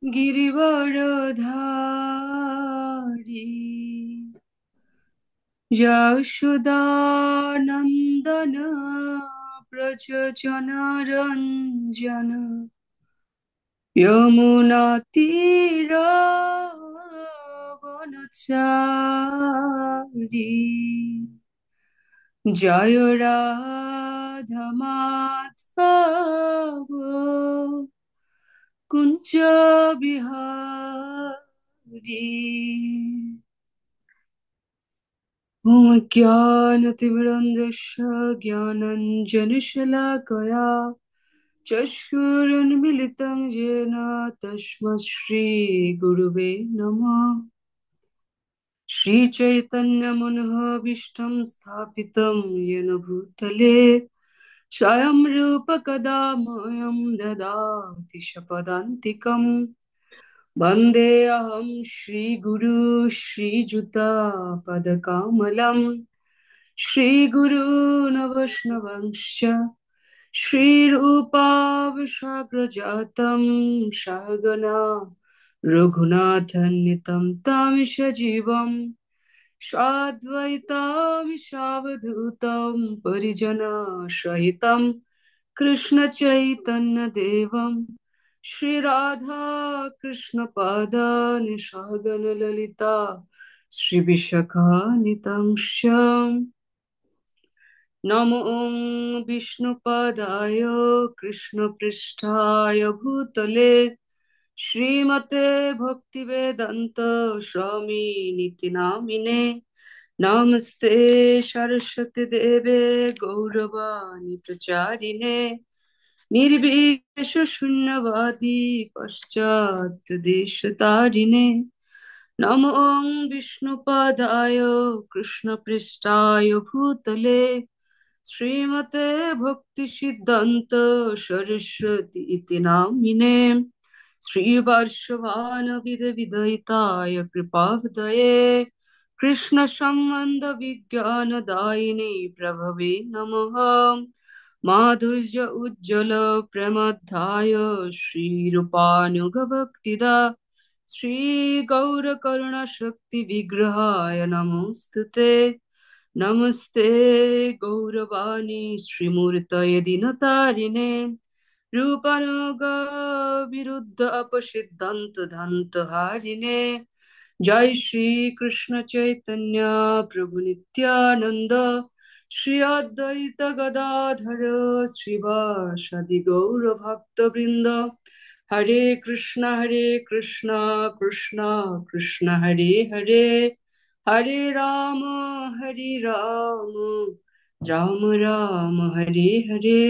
गिरिवरधारी यशोदानन्दन व्रज जनरञ्जन यमुनातीरावनचारी जय राधा माधव कुञ्ज बिहारी। ॐ ज्ञानतिमिरन्धस्य ज्ञानाञ्जनशलाकया चक्षुरुन्मिलितं येन तस्मै श्रीगुरुवे नमः। श्रीचैतन्यमनोभीष्टं स्थापितं येन भूतले स्वयं रूप कदा मह्यं ददाति स्वपदान्तिकम्। वन्देऽहं श्रीगुरु श्रीयुतापदकमलं श्रीगुरून् वैष्णवंश्च श्रीरूपावशाग्रजातं सहगना रघुनाथन्वितं तं सजीवं साद्वैतां सावधूतं परिजनसहितं कृष्णचैतन्यदेवं श्रीराधा कृष्णपादान् सहगणललिता श्रीविशाखान्वितांश्च नमो विष्णुपादाय कृष्णपृष्ठाय भूतले श्रीमते भक्तिवेदान्त स्वामिनिति नामिने नमस्ते सरस्वती देवे गौरवाणी प्रचारिणे निर्विशेष शून्यवादी पश्चात् देशतारिणे नमो विष्णुपादाय कृष्णपृष्ठाय भूतले श्रीमते भक्तिसिद्धान्त सरस्वती इति नामिने श्रीवार्षवानविदविदयिताय कृपावदये कृष्णसम्बन्धविज्ञानदायिने प्रभवे नमः माधुर्य उज्ज्वल प्रमदाय श्रीरूपानुगभक्तिदा श्रीगौरकरुणाशक्तिविग्रहाय नमोऽस्तुते नमस्ते गौरवाणी श्रीमूर्तये दिनतारिणे रूपनुगविरुद्ध अपसिद्धान्त धान्तहारिणे जय श्री कृष्ण चैतन्य प्रभु नित्यानंद श्री अद्वैत गदाधर श्रीवासदि गौर भक्त वृंद हरे कृष्णा कृष्णा कृष्णा हरे हरे हरे राम राम राम हरे हरे।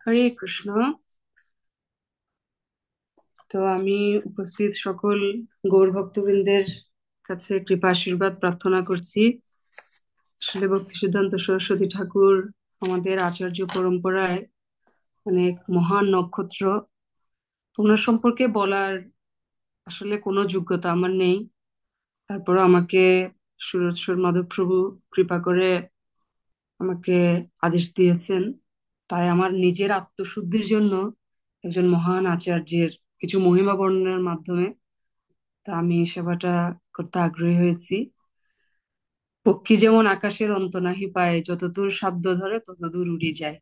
হরে কৃষ্ণ। তো আমি উপস্থিত সকল গৌর ভক্তবৃন্দের কাছে কৃপা আশীর্বাদ প্রার্থনা করছি। আসলে ভক্তি সিদ্ধান্ত সরস্বতী ঠাকুর আমাদের আচার্য পরম্পরায় অনেক মহান নক্ষত্র। ওনার সম্পর্কে বলার আসলে কোনো যোগ্যতা আমার নেই, তারপর আমাকে সুরেশ্বর মাধব প্রভু কৃপা করে আমাকে আদেশ দিয়েছেন, তাই আমার নিজের আত্মশুদ্ধির জন্য একজন মহান আচার্যের কিছু মহিমা বর্ণনার মাধ্যমে তা আমি এই সেবাটা করতে আগ্রহী হয়েছি। পক্ষী যেমন আকাশের অন্ত নাহি পায়, যতদূর শব্দ ধরে ততদূর উড়ে যায়।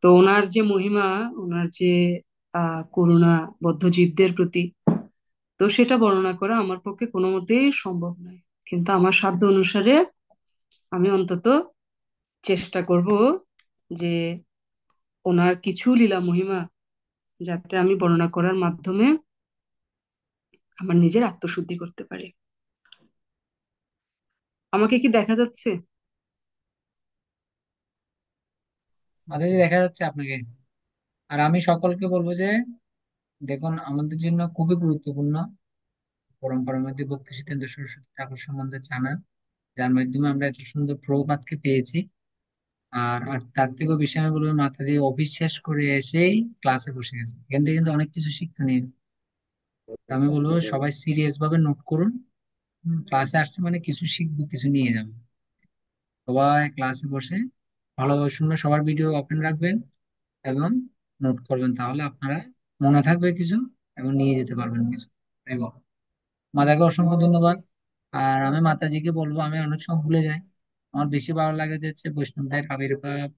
তো ওনার যে মহিমা, ওনার যে করুণা বদ্ধ জীবদের প্রতি, তো সেটা বর্ণনা করা আমার পক্ষে কোনো মতেই সম্ভব নয়। কিন্তু আমার সাধ্য অনুসারে আমি অন্তত চেষ্টা করব যে ওনার কিছু লীলা মহিমা যাতে আমি বর্ণনা করার মাধ্যমে আমার নিজের আত্মশুদ্ধি করতে পারি। আমাকে কি দেখা যাচ্ছে? মাঝে দেখা যাচ্ছে আপনাকে। আর আমি সকলকে বলবো যে দেখুন, আমাদের জন্য খুবই গুরুত্বপূর্ণ পরম্পরার মধ্যে ভক্তি সিদ্ধান্ত সরস্বতী ঠাকুর সম্বন্ধে জানা, যার মাধ্যমে আমরা এত সুন্দর প্রভুপাদকে পেয়েছি। আর তার থেকেও বেশি আমি বলবো, মাতাজি অফিস শেষ করে এসেই ক্লাসে বসে গেছে, এখান থেকে কিন্তু অনেক কিছু শিক্ষণীয়। তো আমি বলবো সবাই সিরিয়াস ভাবে নোট করুন। ক্লাসে আসছে মানে কিছু শিখবো, কিছু নিয়ে যাবো। সবাই ক্লাসে বসে ভালোভাবে শুনবেন, সবার ভিডিও ওপেন রাখবেন এবং নোট করবেন, তাহলে আপনারা মনে থাকবে কিছু এবং নিয়ে যেতে পারবেন কিছু। এই বল। মাতাকে অসংখ্য ধন্যবাদ। আর আমি মাতাজিকে বলবো, আমি অনেক সময় ভুলে যাই। আমার বেশি ভালো লাগে যে হচ্ছে বৈষ্ণবদের আবির্ভাব,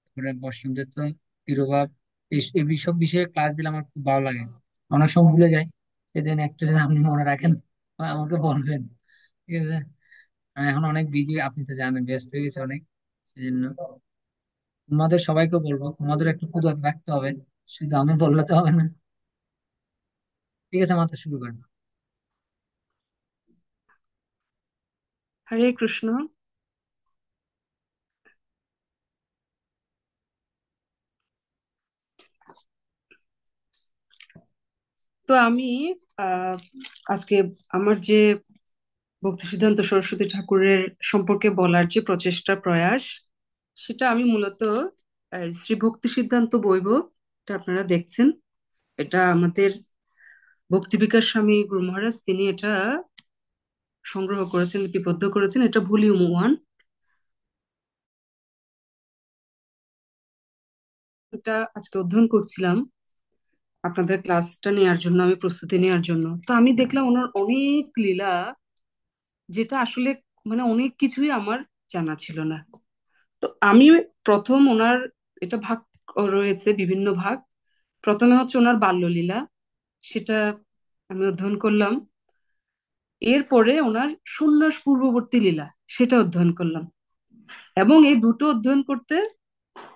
তারপরে বৈষ্ণবদের তো তিরোভাব, এই সব বিষয়ে ক্লাস দিলে আমার খুব ভালো লাগে। অনেক সময় ভুলে যাই, সেদিন একটু যদি আপনি মনে রাখেন আমাকে বলবেন। ঠিক আছে। আমি এখন অনেক বিজি, আপনি তো জানেন ব্যস্ত হয়ে গেছে অনেক, সেজন্য তোমাদের সবাইকে বলবো তোমাদের একটু ক্ষুধা রাখতে হবে, শুধু আমি বললে তো হবে না। ঠিক আছে, মাথা শুরু করেন। হরে কৃষ্ণ। তো আমি আহ আজকে আমার যে ভক্তি সিদ্ধান্ত সরস্বতী ঠাকুরের সম্পর্কে বলার যে প্রচেষ্টা প্রয়াস, সেটা আমি মূলত শ্রী ভক্তি সিদ্ধান্ত বৈভব, এটা আপনারা দেখছেন। এটা আমাদের ভক্তি বিকাশ স্বামী গুরু মহারাজ তিনি এটা সংগ্রহ করেছেন, লিপিবদ্ধ করেছেন। এটা ভলিউম 1। এটা আজকে অধ্যয়ন করছিলাম আপনাদের ক্লাসটা নেওয়ার জন্য, আমি প্রস্তুতি নেওয়ার জন্য। তো আমি দেখলাম ওনার অনেক লীলা, যেটা আসলে মানে অনেক কিছুই আমার জানা ছিল না। তো আমি প্রথম ওনার এটা ভাগ রয়েছে বিভিন্ন ভাগ। প্রথমে হচ্ছে ওনার বাল্যলীলা, সেটা আমি অধ্যয়ন করলাম। এরপরে ওনার সন্ন্যাস পূর্ববর্তী লীলা, সেটা অধ্যয়ন করলাম। এবং এই দুটো অধ্যয়ন করতে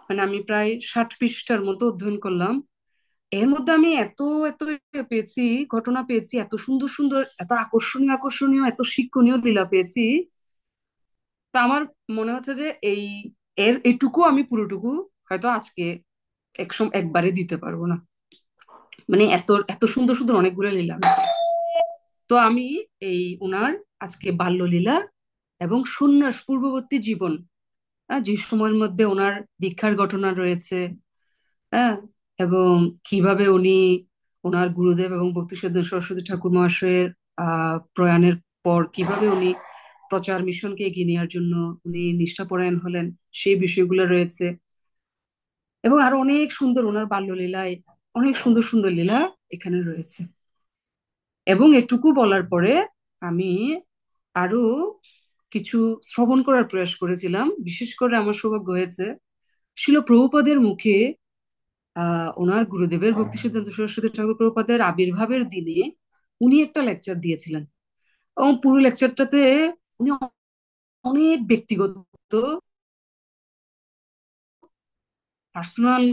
মানে আমি প্রায় 60 পৃষ্ঠার মতো অধ্যয়ন করলাম। এর মধ্যে আমি এত এত পেয়েছি, ঘটনা পেয়েছি, এত সুন্দর সুন্দর, এত আকর্ষণীয় আকর্ষণীয়, এত শিক্ষণীয় লীলা পেয়েছি। তা আমার মনে হচ্ছে যে এইটুকু আমি পুরোটুকু হয়তো আজকে একবারে দিতে পারবো না। মানে এত এত সুন্দর সুন্দর অনেকগুলো লীলা আমি পেয়েছি। তো আমি এই ওনার আজকে বাল্যলীলা এবং সন্ন্যাস পূর্ববর্তী জীবন, যে সময়ের মধ্যে ওনার দীক্ষার ঘটনা রয়েছে, হ্যাঁ, এবং কিভাবে উনি ওনার গুরুদেব এবং ভক্তিসিদ্ধ সরস্বতী ঠাকুর মহাশয়ের প্রয়াণের পর কিভাবে উনি প্রচার মিশনকে এগিয়ে নেওয়ার জন্য উনি নিষ্ঠাপরায়ণ হলেন, সেই বিষয়গুলো রয়েছে। এবং আরো অনেক সুন্দর ওনার বাল্যলীলায় অনেক সুন্দর সুন্দর লীলা এখানে রয়েছে। এবং এটুকু বলার পরে আমি আরো কিছু শ্রবণ করার প্রয়াস করেছিলাম। বিশেষ করে আমার সৌভাগ্য হয়েছে শিল প্রভুপাদের মুখে ওনার গুরুদেবের ভক্তি সিদ্ধান্ত সরস্বতী ঠাকুর প্রভুপাদের আবির্ভাবের দিনে উনি একটা লেকচার দিয়েছিলেন। এবং পুরো লেকচারটাতে উনি অনেক ব্যক্তিগত পার্সোনাল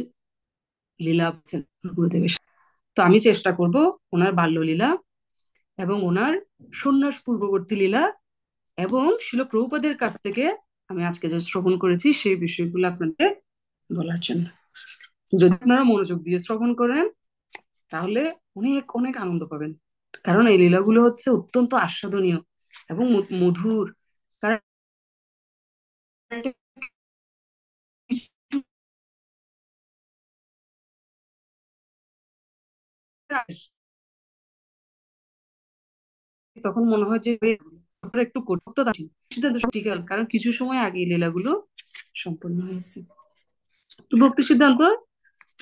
লীলা বলছেন গুরুদেবের সাথে। তো আমি চেষ্টা করব ওনার বাল্যলীলা এবং ওনার সন্ন্যাস পূর্ববর্তী লীলা এবং শিল প্রভুপাদের কাছ থেকে আমি আজকে যে শ্রবণ করেছি সেই বিষয়গুলো আপনাদের বলার জন্য। যদি আপনারা মনোযোগ দিয়ে শ্রবণ করেন তাহলে অনেক অনেক আনন্দ পাবেন। কারণ এই লীলাগুলো হচ্ছে অত্যন্ত আস্বাদনীয় এবং মধুর। কারণ তখন মনে হয় যে একটু কঠোরতা সিদ্ধান্ত ঠিক হল, কারণ কিছু সময় আগে এই লীলাগুলো সম্পন্ন হয়েছে। তো ভক্তি সিদ্ধান্ত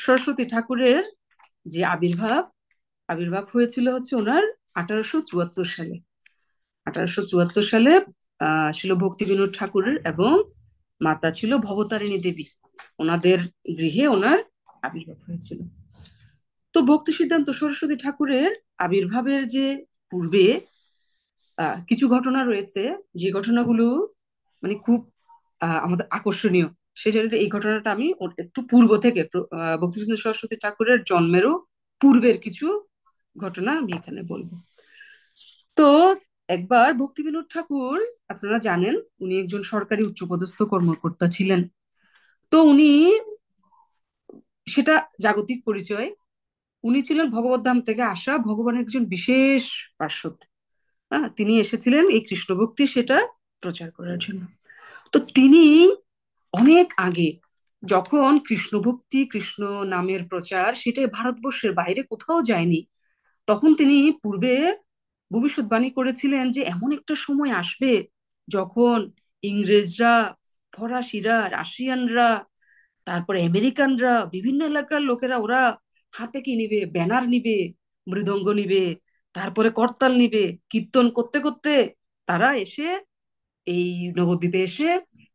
সরস্বতী ঠাকুরের যে আবির্ভাব, আবির্ভাব হয়েছিল হচ্ছে ওনার 1874 সালে। 1874 সালে ছিল ভক্তি বিনোদ ঠাকুরের এবং মাতা ছিল ভবতারিণী দেবী। ওনাদের গৃহে ওনার আবির্ভাব হয়েছিল। তো ভক্তি সিদ্ধান্ত সরস্বতী ঠাকুরের আবির্ভাবের যে পূর্বে কিছু ঘটনা রয়েছে, যে ঘটনাগুলো মানে খুব আমাদের আকর্ষণীয়। সেই জন্য এই ঘটনাটা আমি একটু পূর্ব থেকে ভক্তি সিদ্ধান্ত সরস্বতী ঠাকুরের জন্মেরও পূর্বের কিছু ঘটনা আমি এখানে বলবো। তো একবার ভক্তি বিনোদ ঠাকুর, আপনারা জানেন উনি একজন সরকারি উচ্চপদস্থ কর্মকর্তা ছিলেন। তো উনি, সেটা জাগতিক পরিচয়, উনি ছিলেন ভগবত ধাম থেকে আসা ভগবানের একজন বিশেষ পার্ষদ। হ্যাঁ, তিনি এসেছিলেন এই কৃষ্ণ ভক্তি সেটা প্রচার করার জন্য। তো তিনি অনেক আগে, যখন কৃষ্ণ ভক্তি কৃষ্ণ নামের প্রচার সেটা ভারতবর্ষের বাইরে কোথাও যায়নি, তখন তিনি পূর্বে ভবিষ্যৎবাণী করেছিলেন যে এমন একটা সময় আসবে যখন ইংরেজরা, ফরাসিরা, রাশিয়ানরা, তারপরে আমেরিকানরা, বিভিন্ন এলাকার লোকেরা ওরা হাতে কি নিবে, ব্যানার নিবে, মৃদঙ্গ নিবে, তারপরে করতাল নিবে, কীর্তন করতে করতে তারা এসে এই নবদ্বীপে এসে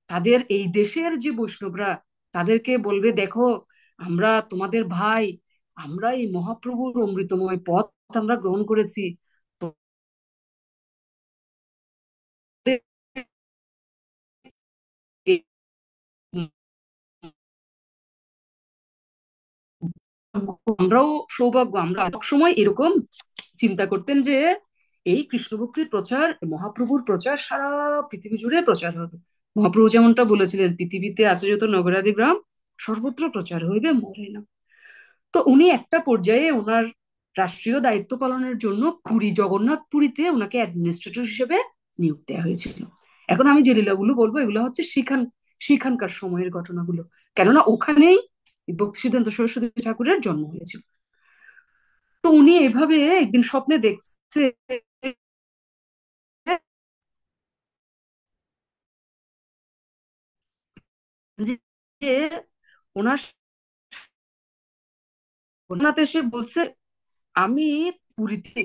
তাদের এই দেশের যে বৈষ্ণবরা তাদেরকে বলবে, দেখো আমরা তোমাদের ভাই, আমরা এই মহাপ্রভুর অমৃতময় পথ আমরা গ্রহণ করেছি। আমরাও সৌভাগ্য, আমরা সবসময় এরকম চিন্তা করতেন যে এই কৃষ্ণ ভক্তির প্রচার, মহাপ্রভুর প্রচার সারা পৃথিবী জুড়ে প্রচার হবে। মহাপ্রভু যেমনটা বলেছিলেন, পৃথিবীতে আছে যত নগরাদি গ্রাম, সর্বত্র প্রচার হইবে মরে না। তো উনি একটা পর্যায়ে ওনার রাষ্ট্রীয় দায়িত্ব পালনের জন্য পুরী, জগন্নাথ পুরীতে ওনাকে অ্যাডমিনিস্ট্রেটর হিসেবে নিয়োগ দেওয়া হয়েছিল। এখন আমি যে লীলাগুলো বলবো এগুলো হচ্ছে সেখানকার সময়ের ঘটনাগুলো, কেননা ওখানেই ভক্তি সিদ্ধান্ত সরস্বতী ঠাকুরের জন্ম হয়েছিল। তো উনি এভাবে একদিন স্বপ্নে দেখছে যে যে ওনার ওনাতে এসে বলছে, আমি পুরীতে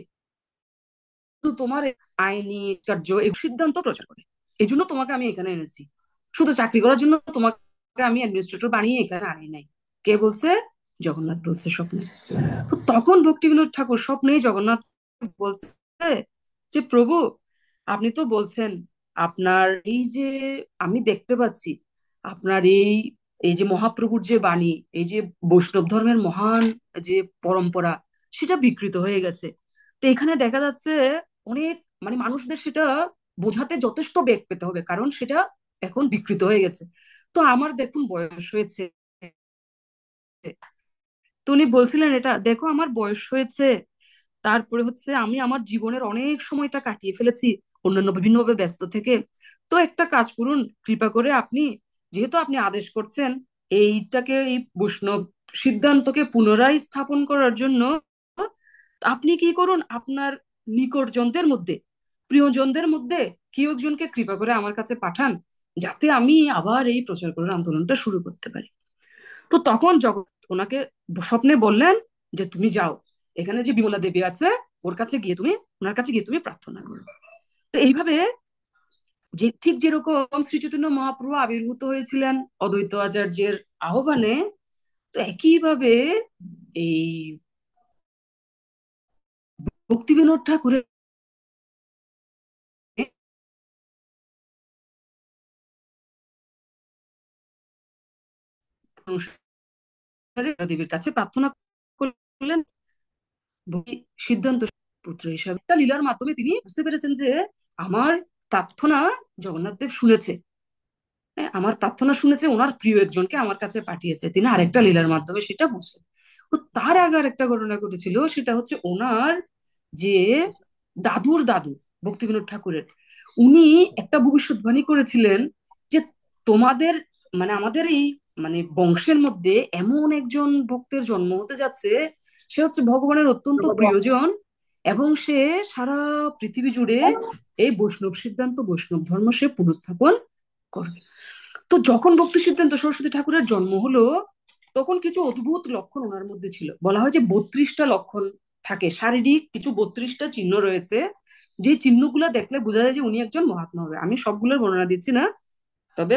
শুধু তোমার আইনি কার্য এই সিদ্ধান্ত প্রচার করে, এই জন্য তোমাকে আমি এখানে এনেছি। শুধু চাকরি করার জন্য তোমাকে আমি অ্যাডমিনিস্ট্রেটর বানিয়ে এখানে আনি নাই। কে বলছে? জগন্নাথ বলছে স্বপ্নে। তো তখন ভক্তিবিনোদ ঠাকুর স্বপ্নেই জগন্নাথ বলছে যে প্রভু, আপনি তো বলছেন আপনার এই যে, আমি দেখতে পাচ্ছি আপনার এই এই যে মহাপ্রভুর যে বাণী, এই যে বৈষ্ণব ধর্মের মহান যে পরম্পরা, সেটা বিকৃত হয়ে গেছে। তো এখানে দেখা যাচ্ছে অনেক, মানে মানুষদের সেটা বোঝাতে যথেষ্ট বেগ পেতে হবে, কারণ সেটা এখন বিকৃত হয়ে গেছে। তো আমার দেখুন বয়স হয়েছে। তো উনি বলছিলেন, এটা দেখো আমার বয়স হয়েছে, তারপরে হচ্ছে আমি আমার জীবনের অনেক সময়টা কাটিয়ে ফেলেছি অন্যান্য বিভিন্নভাবে ব্যস্ত থেকে। তো একটা কাজ করুন কৃপা করে আপনি, যেহেতু আপনি আদেশ করছেন এইটাকে, এই বৈষ্ণব সিদ্ধান্তকে পুনরায় স্থাপন করার জন্য, আপনি কি করুন আপনার নিকটজনদের মধ্যে, প্রিয়জনদের মধ্যে কেউ একজনকে কৃপা করে আমার কাছে পাঠান, যাতে আমি আবার এই প্রচার করার আন্দোলনটা শুরু করতে পারি। তো তখন জগৎ ওনাকে স্বপ্নে বললেন যে তুমি যাও, এখানে যে বিমলা দেবী আছে ওর কাছে গিয়ে তুমি, ওনার কাছে গিয়ে তুমি প্রার্থনা করো। তো এইভাবে যে ঠিক যেরকম শ্রী চৈতন্য মহাপ্রভু আবির্ভূত হয়েছিলেন অদ্বৈত আচার্যের আহ্বানে, তো একইভাবে এই ভক্তিবিনোদ ঠাকুরের অনুসারে দেবীর কাছে প্রার্থনা করলেন সিদ্ধান্ত পুত্র হিসাবে। একটা লীলার মাধ্যমে তিনি বুঝতে পেরেছেন যে আমার প্রার্থনা জগন্নাথ দেব শুনেছে। হ্যাঁ, আমার প্রার্থনা শুনেছে, ওনার প্রিয় একজনকে আমার কাছে পাঠিয়েছে, তিনি আরেকটা লীলার মাধ্যমে সেটা বুঝলেন। তো তার আগে আরেকটা ঘটনা ঘটেছিল, সেটা হচ্ছে ওনার যে দাদুর দাদু ভক্তিবিনোদ ঠাকুরের, উনি একটা ভবিষ্যৎবাণী করেছিলেন যে তোমাদের, মানে আমাদের এই, মানে বংশের মধ্যে এমন একজন ভক্তের জন্ম হতে যাচ্ছে, সে হচ্ছে ভগবানের অত্যন্ত প্রিয়জন, এবং সে সারা পৃথিবী জুড়ে এই বৈষ্ণব সিদ্ধান্ত, বৈষ্ণব ধর্ম সে পুনঃস্থাপন করবে। তো যখন ভক্তি সিদ্ধান্ত সরস্বতী ঠাকুরের জন্ম হলো, তখন কিছু অদ্ভুত লক্ষণ ওনার মধ্যে ছিল। বলা হয় যে 32টা লক্ষণ থাকে, শারীরিক কিছু 32টা চিহ্ন রয়েছে, যে চিহ্নগুলো দেখলে বোঝা যায় যে উনি একজন মহাত্মা হবে। আমি সবগুলোর বর্ণনা দিচ্ছি না, তবে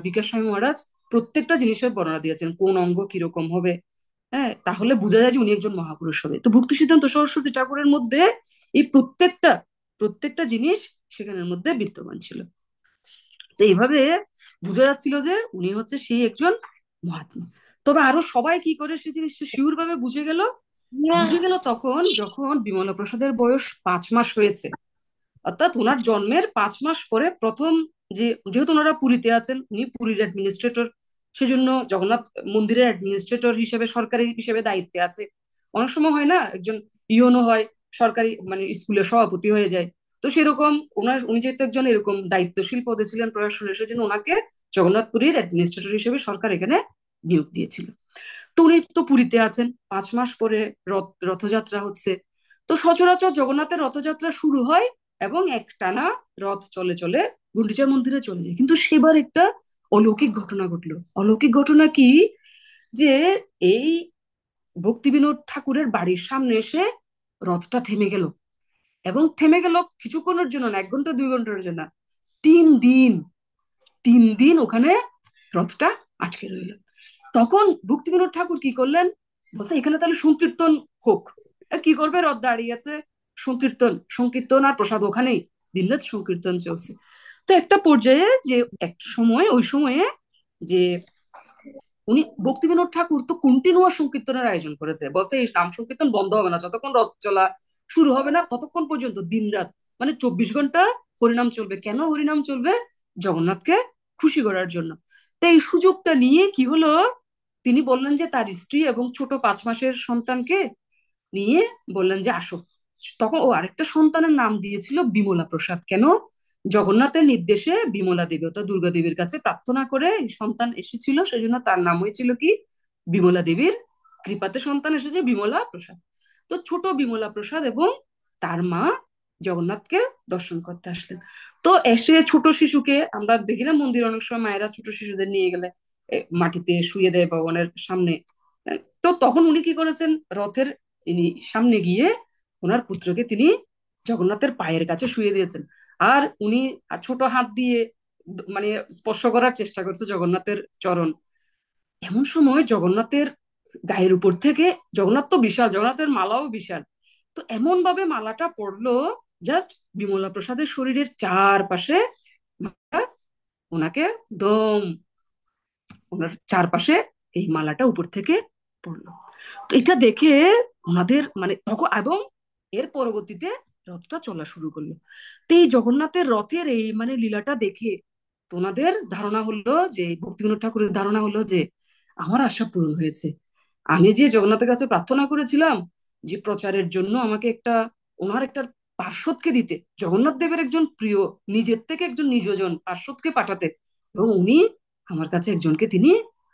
বিকাশ স্বামী মহারাজ প্রত্যেকটা জিনিসের বর্ণনা দিয়েছেন, কোন অঙ্গ কিরকম হবে। হ্যাঁ, তাহলে বোঝা যায় যে উনি একজন মহাপুরুষ হবে। তো ভক্তি সিদ্ধান্ত সরস্বতী ঠাকুরের মধ্যে এই প্রত্যেকটা প্রত্যেকটা জিনিস সেখানের মধ্যে বিদ্যমান ছিল। তো এইভাবে বোঝা যাচ্ছিল যে উনি হচ্ছে সেই একজন মহাত্মা। তবে আরো সবাই কি করে সেই জিনিসটা শিওর ভাবে বুঝে গেল তখন যখন বিমলা প্রসাদের বয়স 5 মাস হয়েছে। অর্থাৎ ওনার জন্মের 5 মাস পরে প্রথম, যে যেহেতু ওনারা পুরীতে আছেন, উনি পুরীর অ্যাডমিনিস্ট্রেটর, সেজন্য জগন্নাথ মন্দিরের অ্যাডমিনিস্ট্রেটর হিসেবে, সরকারি হিসেবে দায়িত্বে আছে। অনেক সময় হয় না, একজন ইওনো হয়, সরকারি মানে স্কুলের সভাপতি হয়ে যায়। তো সেরকম উনি যেহেতু একজন এরকম দায়িত্বশীল পদে ছিলেন প্রশাসনের, সেজন্য ওনাকে জগন্নাথপুরীর অ্যাডমিনিস্ট্রেটর হিসেবে সরকার এখানে নিয়োগ দিয়েছিল। তো উনি তো পুরীতে আছেন, 5 মাস পরে রথযাত্রা হচ্ছে। তো সচরাচর জগন্নাথের রথযাত্রা শুরু হয় এবং একটানা রথ চলে চলে গুন্ডিচা মন্দিরে চলে যায়। কিন্তু সেবার একটা অলৌকিক ঘটনা ঘটলো। অলৌকিক ঘটনা কি? যে এই ভক্তিবিনোদ ঠাকুরের বাড়ির সামনে এসে রথটা থেমে গেল। এবং থেমে গেল কিছুক্ষণের জন্য না, 1 ঘন্টা 2 ঘন্টার জন্য, 3 দিন। 3 দিন ওখানে রথটা আটকে রইল। তখন ভক্তিবিনোদ ঠাকুর কি করলেন, বলছে এখানে তাহলে সংকীর্তন হোক। কি করবে, রথ দাঁড়িয়ে আছে, সংকীর্তন সংকীর্তন আর প্রসাদ ওখানেই, দিনরাত সংকীর্তন চলছে। তো একটা পর্যায়ে যে এক সময় ওই সময়ে যে উনি ভক্তিবিনোদ ঠাকুর তো কন্টিনিউয়াস সংকীর্তনের আয়োজন করেছে, বলছে এই নাম সংকীর্তন বন্ধ হবে না যতক্ষণ রথ চলা শুরু হবে না ততক্ষণ পর্যন্ত, দিনরাত, মানে 24 ঘন্টা হরিনাম চলবে। কেন হরিনাম চলবে? জগন্নাথকে খুশি করার জন্য। তো এই সুযোগটা নিয়ে কি হলো, তিনি বললেন যে তার স্ত্রী এবং ছোট 5 মাসের সন্তানকে নিয়ে বললেন যে আসো। তখন ও আরেকটা সন্তানের নাম দিয়েছিল বিমলা প্রসাদ। কেন? জগন্নাথের নির্দেশে বিমলা দেবী অর্থাৎ দুর্গা দেবীর কাছে প্রার্থনা করে এই সন্তান এসেছিল, সেজন্য তার নাম হয়েছিল কি, বিমলা দেবীর কৃপাতে সন্তান এসেছে বিমলা প্রসাদ। তো ছোট বিমলা প্রসাদ এবং তার মা জগন্নাথকে দর্শন করতে আসলেন। তো এসে ছোট শিশুকে আমরা দেখি না মন্দির অনেক সময় মায়েরা ছোট শিশুদের নিয়ে গেলে মাটিতে শুয়ে দেয় ভগবানের সামনে। তো তখন উনি কি করেছেন, রথের ইনি সামনে গিয়ে ওনার পুত্রকে তিনি জগন্নাথের পায়ের কাছে শুয়ে দিয়েছেন। আর উনি ছোট হাত দিয়ে মানে স্পর্শ করার চেষ্টা করছে জগন্নাথের চরণ। এমন সময় জগন্নাথের গায়ের উপর থেকে, জগন্নাথ তো বিশাল, জগন্নাথের মালাও বিশাল, তো এমন ভাবে মালাটা পড়লো, জাস্ট বিমলা প্রসাদের শরীরের চারপাশে ওনাকে দম, ওনার চারপাশে এই মালাটা উপর থেকে পড়লো। তো এটা দেখে ওনাদের মানে তখন, এবং এর পরবর্তীতে রথটা চলা শুরু করলো। তো এই জগন্নাথের রথের এই মানে লীলাটা দেখে ওনাদের ধারণা হলো যে, ভক্তিবিনোদ ঠাকুরের ধারণা হলো যে আমার আশা পূরণ হয়েছে। আমি যে জগন্নাথের কাছে প্রার্থনা করেছিলাম যে প্রচারের জন্য আমাকে একটা, ওনার একটা পার্শ্বদকে দিতে, জগন্নাথ দেবের একজন প্রিয়, নিজের থেকে একজন নিজজন পার্শ্বদকে পাঠাতে, এবং উনি আমার কাছে একজনকে তিনি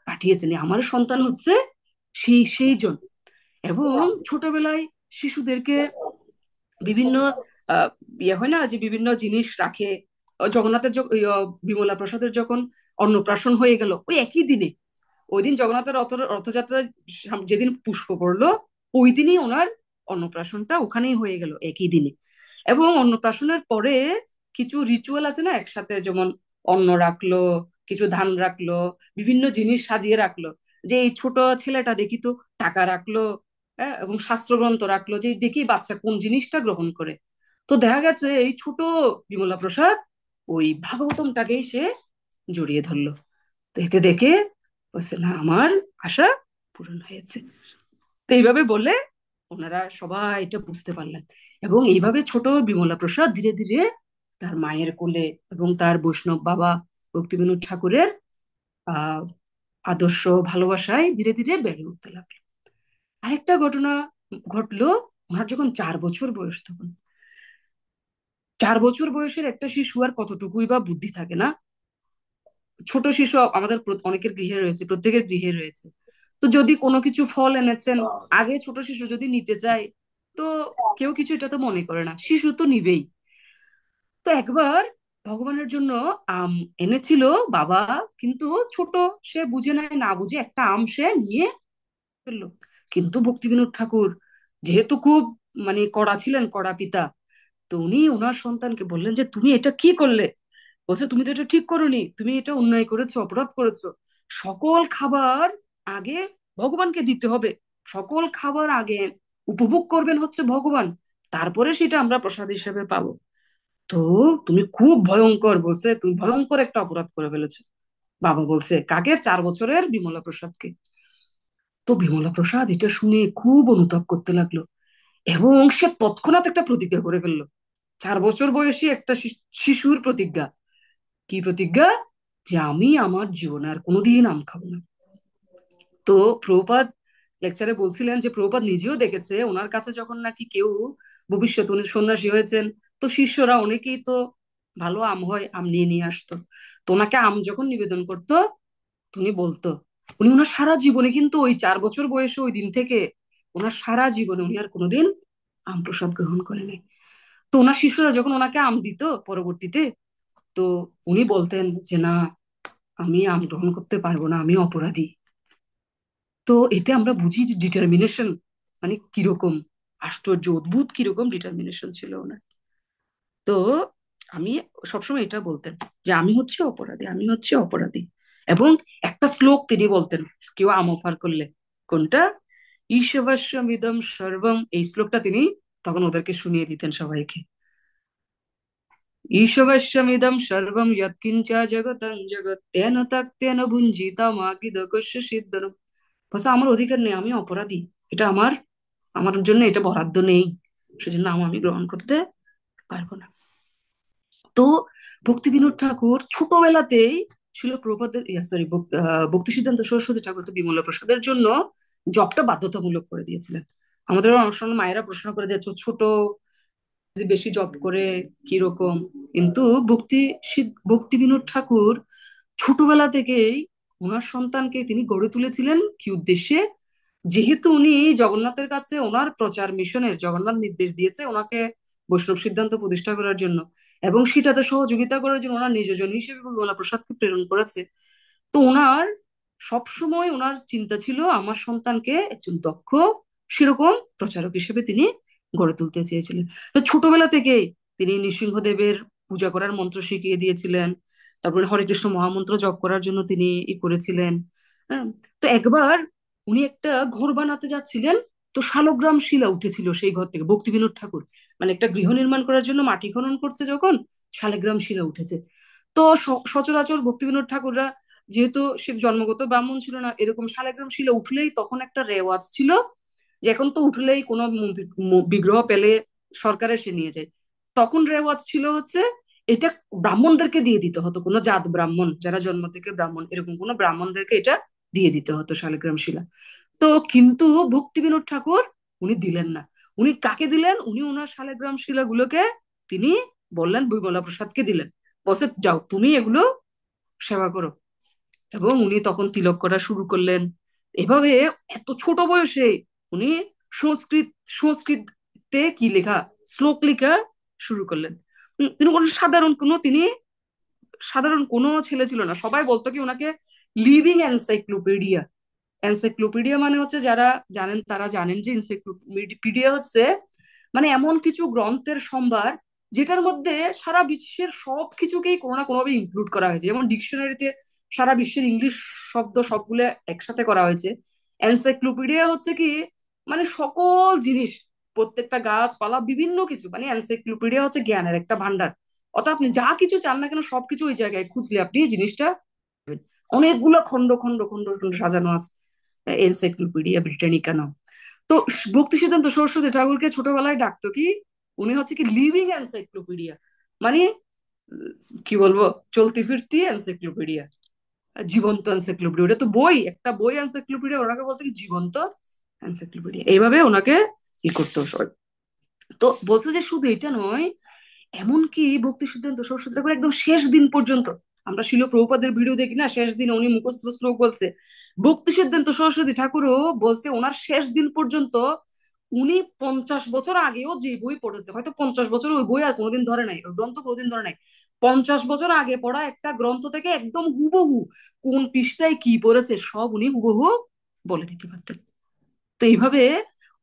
পাঠিয়েছেন, আমার সন্তান হচ্ছে সেই জন। এবং ছোটবেলায় শিশুদেরকে বিভিন্ন আহ ইয়ে হয় না যে বিভিন্ন জিনিস রাখে। জগন্নাথের বিমলা প্রসাদের যখন অন্নপ্রাশন হয়ে গেল ওই একই দিনে, ওই দিন জগন্নাথের রথযাত্রা যেদিন পুষ্প পড়লো ওই দিনই ওনার অন্নপ্রাশনটা ওখানেই হয়ে গেল একই দিনে। এবং অন্নপ্রাশনের পরে কিছু রিচুয়াল আছে না একসাথে, যেমন অন্ন রাখলো, কিছু ধান রাখলো, বিভিন্ন জিনিস সাজিয়ে রাখলো, যে এই ছোট ছেলেটা দেখি তো টাকা রাখলো, হ্যাঁ, এবং শাস্ত্রগ্রন্থ রাখলো, যে দেখি বাচ্চা কোন জিনিসটা গ্রহণ করে। তো দেখা গেছে এই ছোট বিমলা প্রসাদ ওই ভাগবতমটাকেই সে জড়িয়ে ধরলো। তো এতে দেখে বলছে না আমার আশা পূরণ হয়েছে। তো এইভাবে বলে ওনারা সবাই এটা বুঝতে পারলেন। এবং এইভাবে ছোট বিমলা প্রসাদ ধীরে ধীরে তার মায়ের কোলে এবং তার বৈষ্ণব বাবা ভক্তিবিনোদ ঠাকুরের আহ আদর্শ ভালোবাসায় ধীরে ধীরে বেড়ে উঠতে লাগলো। আরেকটা ঘটনা ঘটলো, ওনার যখন 4 বছর বয়স, তখন 4 বছর বয়সের একটা শিশু আর কতটুকুই বা বুদ্ধি থাকে না। ছোট শিশু আমাদের অনেকের গৃহে রয়েছে, প্রত্যেকের গৃহে রয়েছে। তো যদি কোনো কিছু ফল এনেছেন, আগে ছোট শিশু যদি নিতে চায়, তো কেউ কিছু এটা তো মনে করে না, শিশু তো নিবেই। তো একবার ভগবানের জন্য আম এনেছিল বাবা, কিন্তু ছোট, সে বুঝে নাই, না বুঝে একটা আম সে নিয়ে ফেললো। কিন্তু ভক্তিবিনোদ ঠাকুর যেহেতু খুব মানে কড়া ছিলেন, কড়া পিতা, তো উনি ওনার সন্তানকে বললেন যে তুমি এটা কি করলে। বলছে তুমি তো এটা ঠিক করোনি, তুমি এটা অন্যায় করেছো, অপরাধ করেছো। সকল খাবার আগে ভগবানকে দিতে হবে, সকল খাবার আগে উপভোগ করবেন হচ্ছে ভগবান, তারপরে সেটা আমরা প্রসাদ হিসেবে পাবো। তো তুমি খুব ভয়ঙ্কর, বলছে তুমি ভয়ঙ্কর একটা অপরাধ করে ফেলেছো। বাবা বলছে কাকে, 4 বছরের বিমলা প্রসাদকে। তো বিমলা প্রসাদ এটা শুনে খুব অনুতাপ করতে লাগলো, এবং সে তৎক্ষণাৎ একটা প্রতিজ্ঞা করে ফেললো। 4 বছর বয়সী একটা শিশুর প্রতিজ্ঞা, কি প্রতিজ্ঞা, যে আমি আমার জীবনে আর কোনোদিন আম খাবো না। তো প্রভুপাদ লেকচারে বলছিলেন যে প্রভুপাদ নিজেও দেখেছে ওনার কাছে যখন নাকি কেউ, ভবিষ্যৎ উনি সন্ন্যাসী হয়েছেন, তো শিষ্যরা অনেকেই তো ভালো আম হয় আম নিয়ে নিয়ে আসতো। তো ওনাকে আম যখন নিবেদন করতো, উনি বলতো, উনি ওনার সারা জীবনে কিন্তু ওই 4 বছর বয়সে ওই দিন থেকে ওনার সারা জীবনে উনি আর কোনোদিন আম প্রসাদ গ্রহণ করে নাই। তো ওনার শিষ্যরা যখন ওনাকে আম দিত পরবর্তীতে, তো উনি বলতেন যে না, আমি আম গ্রহণ করতে পারবো না, আমি অপরাধী। তো এতে আমরা বুঝি যে ডিটারমিনেশন মানে কিরকম আশ্চর্য অদ্ভুত কিরকম ডিটারমিনেশন ছিল ওনার। তো আমি সবসময় এটা বলতেন যে আমি হচ্ছে অপরাধী, আমি হচ্ছে অপরাধী। এবং একটা শ্লোক তিনি বলতেন কেউ আম অফার করলে, কোনটা, ঈশবস্যমিদম সর্বম, এই শ্লোকটা তিনি তখন ওদেরকে শুনিয়ে দিতেন সবাইকে। ঈশবস্যমিদম সর্বম যৎকিঞ্চা জগতং জগৎ তেন তক্তেন ভুঞ্জিতা মাকিদকস্য সিদ্ধনম। বলছে আমার অধিকার নেই, আমি অপরাধী, এটা আমার, আমার জন্য এটা বরাদ্দ নেই, সেজন্য আমি গ্রহণ করতে পারবো না। তো ভক্তি বিনোদ ঠাকুর ছোটবেলাতেই ছিল প্রভুপাদের, সরি, ভক্তি সিদ্ধান্ত সরস্বতী ঠাকুর তো বিমলা প্রসাদের জন্য জবটা বাধ্যতামূলক করে দিয়েছিলেন। আমাদের অনেক সময় মায়েরা প্রশ্ন করে যে ছোট যদি বেশি জব করে কিরকম, কিন্তু ভক্তি বিনোদ ঠাকুর ছোটবেলা থেকেই ওনার সন্তানকে তিনি গড়ে তুলেছিলেন কি উদ্দেশ্যে, যেহেতু উনি জগন্নাথের কাছে ওনার প্রচার মিশনের জগন্নাথ নির্দেশ দিয়েছে ওনাকে বৈষ্ণব সিদ্ধান্ত প্রতিষ্ঠা করার জন্য, এবং সেটাতে সহযোগিতা করার জন্য ওনার নিজজন হিসেবে বিমলা প্রসাদকে প্রেরণ করেছে। তো ওনার সবসময় ওনার চিন্তা ছিল আমার সন্তানকে একজন দক্ষ সেরকম প্রচারক হিসেবে তিনি গড়ে তুলতে চেয়েছিলেন। তো ছোটবেলা থেকেই তিনি নৃসিংহদেবের পূজা করার মন্ত্র শিখিয়ে দিয়েছিলেন, তারপরে হরে কৃষ্ণ মহামন্ত্র জপ করার জন্য তিনি করেছিলেন। হ্যাঁ। তো একবার উনি একটা ঘর বানাতে যাচ্ছিলেন, তো শালগ্রাম শিলা উঠেছিল সেই ঘর থেকে, ভক্তি বিনোদ ঠাকুর মানে একটা গৃহ নির্মাণ করার জন্য মাটি খনন করছে যখন, শালগ্রাম শিলা উঠেছে। তো সচরাচর ভক্তি বিনোদ ঠাকুররা, যেহেতু সে জন্মগত ব্রাহ্মণ ছিল না, এরকম শালগ্রাম শিলা উঠলেই তখন একটা রেওয়াজ ছিল যে এখন তো উঠলেই কোনো বিগ্রহ পেলে সরকার এসে নিয়ে যায়, তখন রেওয়াজ ছিল হচ্ছে এটা ব্রাহ্মণদেরকে দিয়ে দিতে হতো, কোনো জাত ব্রাহ্মণ যারা জন্ম থেকে ব্রাহ্মণ এরকম কোনো ব্রাহ্মণদেরকে এটা দিয়ে দিতে হতো শালিগ্রাম শিলা। তো কিন্তু ভক্তি বিনোদ ঠাকুর উনি দিলেন না। উনি কাকে দিলেন, উনি ওনার শালিগ্রাম শিলাগুলোকে তিনি বললেন বিমলা প্রসাদকে দিলেন, বসে যাও তুমি এগুলো সেবা করো। এবং উনি তখন তিলক করা শুরু করলেন। এভাবে এত ছোট বয়সে উনি সংস্কৃত সংস্কৃতে কি লেখা, শ্লোক লেখা শুরু করলেন। তিনি কোনো সাধারণ কোনো ছেলে ছিল না, সবাই বলতো কি ওনাকে লিভিং এনসাইক্লোপিডিয়া। এনসাইক্লোপিডিয়া মানে হচ্ছে, যারা জানেন তারা জানেন যে এনসাইক্লোপিডিয়া হচ্ছে মানে এমন কিছু গ্রন্থের সম্ভার যেটার মধ্যে সারা বিশ্বের সব কিছুকেই কোনো না কোনোভাবে ইনক্লুড করা হয়েছে, যেমন ডিকশনারিতে সারা বিশ্বের ইংলিশ শব্দ সবগুলো একসাথে করা হয়েছে। এনসাইক্লোপিডিয়া হচ্ছে কি মানে সকল জিনিস, প্রত্যেকটা গাছপালা বিভিন্ন কিছু, মানে এনসাইক্লোপিডিয়া হচ্ছে জ্ঞানের একটা ভান্ডার। অর্থাৎ আপনি যা কিছু চান না কেন সবকিছু ওই জায়গায় খুঁজলে আপনি এই জিনিসটা পাবেন। অনেকগুলো খন্ড খন্ড খন্ড খন্ড সাজানো আছে এনসাইক্লোপিডিয়া ব্রিটানিকা নাম। তো ভক্তি সিদ্ধান্ত সরস্বতী ঠাকুরকে ছোটবেলায় ডাকতো কি, উনি হচ্ছে কি লিভিং এনসাইক্লোপিডিয়া, মানে কি বলবো, চলতি ফিরতি এনসাইক্লোপিডিয়া, জীবন্ত এনসাইক্লোপিডিয়া। ওটা তো বই, একটা বই এনসাইক্লোপিডিয়া, ওনাকে বলতো কি জীবন্ত এনসাইক্লোপিডিয়া, এইভাবে ওনাকে করতে সবাই। তো বলছে যে শুধু এটা নয়, এমনকি ভক্তি সিদ্ধান্ত সরস্বতী ঠাকুর একদম শেষ দিন পর্যন্ত, আমরা শিল প্রভুপাদের ভিডিও দেখি না, শেষ দিন উনি মুখস্থ শ্লোক বলছে, ভক্তি সিদ্ধান্ত সরস্বতী ঠাকুরও বলছে ওনার শেষ দিন পর্যন্ত উনি 50 বছর আগেও যে বই পড়েছে, হয়তো 50 বছর ওই বই আর কোনোদিন ধরে নাই, ওই গ্রন্থ কোনোদিন ধরে নাই, 50 বছর আগে পড়া একটা গ্রন্থ থেকে একদম হুবহু কোন পৃষ্ঠায় কি পড়েছে সব উনি হুবহু বলে দিতে পারতেন। তো এইভাবে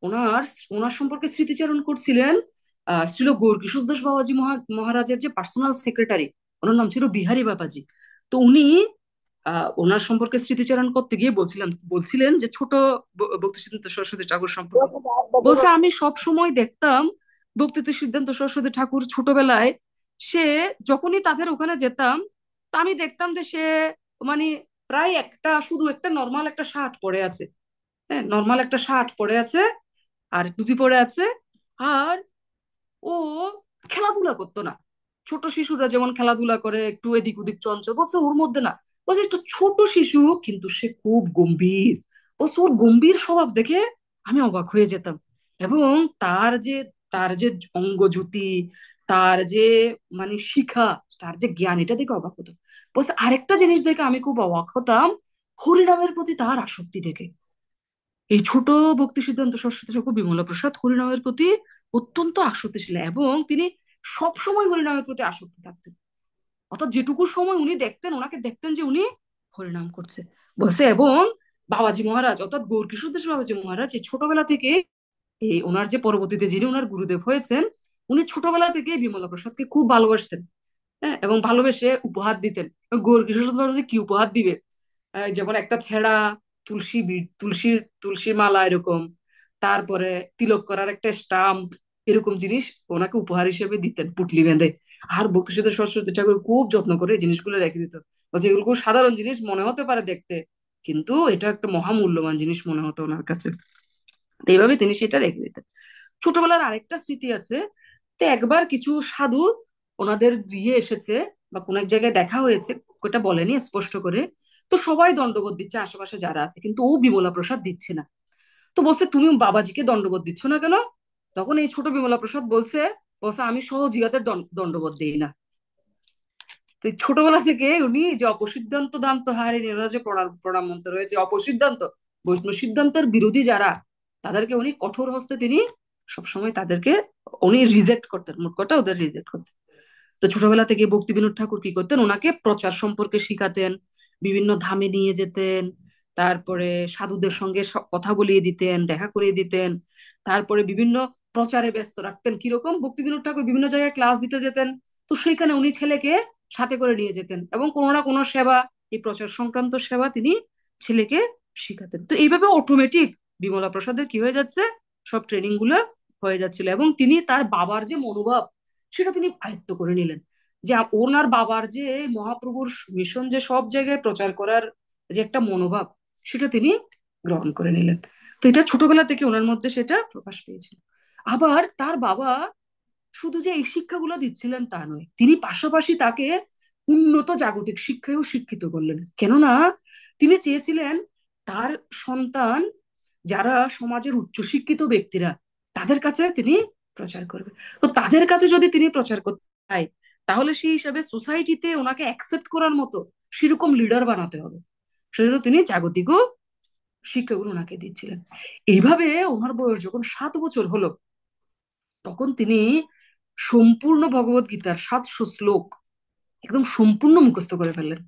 ওনার ওনার সম্পর্কে স্মৃতিচারণ করছিলেন ছিল গৌরকিশোর দাস বাবাজি মহারাজের যে পার্সোনাল সেক্রেটারি, ওনার নাম ছিল বিহারী বাবাজি। তো উনি ওনার সম্পর্কে স্মৃতিচারণ করতে গিয়ে বলছিলেন যে ছোট ভক্তি সিদ্ধান্ত সরস্বতী ঠাকুর সম্পর্কে, বলছে আমি সব সময় দেখতাম ভক্তি সিদ্ধান্ত সরস্বতী ঠাকুর ছোটবেলায় সে যখনই তাদের ওখানে যেতাম, তা আমি দেখতাম যে সে মানে প্রায় একটা শুধু একটা নর্মাল একটা শার্ট পরে আছে, হ্যাঁ নর্মাল একটা শার্ট পরে আছে আর টুপি পরে আছে, আর ও খেলাধুলা করতো না। ছোট শিশুরা যেমন খেলাধুলা করে একটু এদিক ওদিক চঞ্চল, বলছে ওর মধ্যে না, বলছে একটু ছোট শিশু কিন্তু সে খুব গম্ভীর। বলছে ওর গম্ভীর স্বভাব দেখে আমি অবাক হয়ে যেতাম। এবং তার যে তার যে অঙ্গজুতি, তার যে মানে শিখা, তার যে জ্ঞান, এটা দেখে অবাক হতাম। বলছে আরেকটা জিনিস দেখে আমি খুব অবাক হতাম, হরিনামের প্রতি তার আসক্তি দেখে। এই ছোট ভক্তি সিদ্ধান্ত সরস্বতী ঠাকুর বিমলা প্রসাদ হরিনামের প্রতি অত্যন্ত আসক্তি ছিলেন, এবং তিনি সব সময় হরিনামের প্রতি আসক্তি থাকতেন। অর্থাৎ যেটুকু সময় উনি দেখতেন, ওনাকে দেখতেন যে উনি হরিনাম করছে বসে। এবং বাবাজি মহারাজ অর্থাৎ গৌরকিশোর দাস বাবাজি মহারাজ এই ছোটবেলা থেকে এই ওনার যে পরবর্তীতে যিনি ওনার গুরুদেব হয়েছেন, উনি ছোটবেলা থেকে বিমলা প্রসাদকে খুব ভালোবাসতেন। হ্যাঁ, এবং ভালোবেসে উপহার দিতেন। গৌরকিশোর বাবাজি কি উপহার দিবে, যেমন একটা ছেঁড়া তুলসীর তুলসী মালা এরকম, তারপরে তিলক করার একটা স্টাম্প, এরকম জিনিস ওনাকে উপহার হিসেবে দিতেন পুটলি বেঁধে। আর ভক্তিসুদ্ধ সরস্বতী ঠাকুর খুব যত্ন করে এই জিনিসগুলো রেখে দিত। বলছে এগুলো খুব সাধারণ জিনিস মনে হতে পারে দেখতে, কিন্তু এটা একটা মহামূল্যবান জিনিস মনে হতো ওনার কাছে। তো এইভাবে তিনি সেটা রেখে দিতেন। ছোটবেলার আরেকটা স্মৃতি আছে। তো একবার কিছু সাধু ওনাদের গৃহে এসেছে বা কোন এক জায়গায় দেখা হয়েছে, ওটা বলেনি স্পষ্ট করে। তো সবাই দণ্ডবোধ দিচ্ছে আশেপাশে যারা আছে, কিন্তু ও বিমলা প্রসাদ দিচ্ছে না। তো বলছে তুমি বাবাজিকে দণ্ডবোধ দিচ্ছ না কেন? তখন এই ছোট বিমলা প্রসাদ বলছে, বলছে আমি সহজিগাতের দণ্ডবোধ দিই না। তো এই ছোটবেলা থেকে উনি যে অপসিদ্ধান্ত দান্ত হারিয়ে ওনার যে প্রণাম প্রণাম মন্ত্র রয়েছে অপসিদ্ধান্ত, বৈষ্ণব সিদ্ধান্তের বিরোধী যারা, তাদেরকে উনি কঠোর হস্তে তিনি সবসময় তাদেরকে উনি রিজেক্ট করতেন, মোট কথা ওদের রিজেক্ট করতেন। তো ছোটবেলা থেকে ভক্তি বিনোদ ঠাকুর কি করতেন, ওনাকে প্রচার সম্পর্কে শিখাতেন, বিভিন্ন ধামে নিয়ে যেতেন, তারপরে সাধুদের সঙ্গে কথা বলিয়ে দিতেন, দেখা করিয়ে দিতেন, তারপরে বিভিন্ন প্রচারে ব্যস্ত রাখতেন। কিরকম, ভক্তি বিনোদ ঠাকুর বিভিন্ন জায়গায় ক্লাস দিতে যেতেন, তো সেইখানে উনি ছেলেকে সাথে করে নিয়ে যেতেন এবং কোনো না কোনো সেবা, এই প্রচার সংক্রান্ত সেবা তিনি ছেলেকে শিখাতেন। তো এইভাবে অটোমেটিক বিমলা প্রসাদের কি হয়ে যাচ্ছে, সব ট্রেনিং গুলো হয়ে যাচ্ছিল। এবং তিনি তার বাবার যে মনোভাব, সেটা তিনি আয়ত্ত করে নিলেন। যে ওনার বাবার যে মহাপ্রভুর মিশন, যে সব জায়গায় প্রচার করার যে একটা মনোভাব, সেটা তিনি গ্রহণ করে নিলেন। তো এটা ছোটবেলা থেকে ওনার মধ্যে সেটা প্রকাশ পেয়েছিল। আবার তার বাবা শুধু যে এই শিক্ষাগুলো দিচ্ছিলেন তা নয়, তিনি পাশাপাশি তাকে উন্নত জাগতিক শিক্ষায়ও শিক্ষিত করলেন। কেননা তিনি চেয়েছিলেন তার সন্তান যারা সমাজের উচ্চশিক্ষিত ব্যক্তিরা, তাদের কাছে তিনি প্রচার করবে। তো তাদের কাছে যদি তিনি প্রচার করতে চায়, তাহলে সেই হিসাবে সোসাইটিতে ওনাকে অ্যাকসেপ্ট করার মতো সেরকম লিডার বানাতে হবে। সেজন্য তিনি জাগতিকও শিক্ষাগুলো ওনাকে দিচ্ছিলেন। এইভাবে ওনার বয়স যখন 7 বছর হলো, তখন তিনি সম্পূর্ণ ভগবত গীতার 700 শ্লোক একদম সম্পূর্ণ মুখস্থ করে ফেললেন।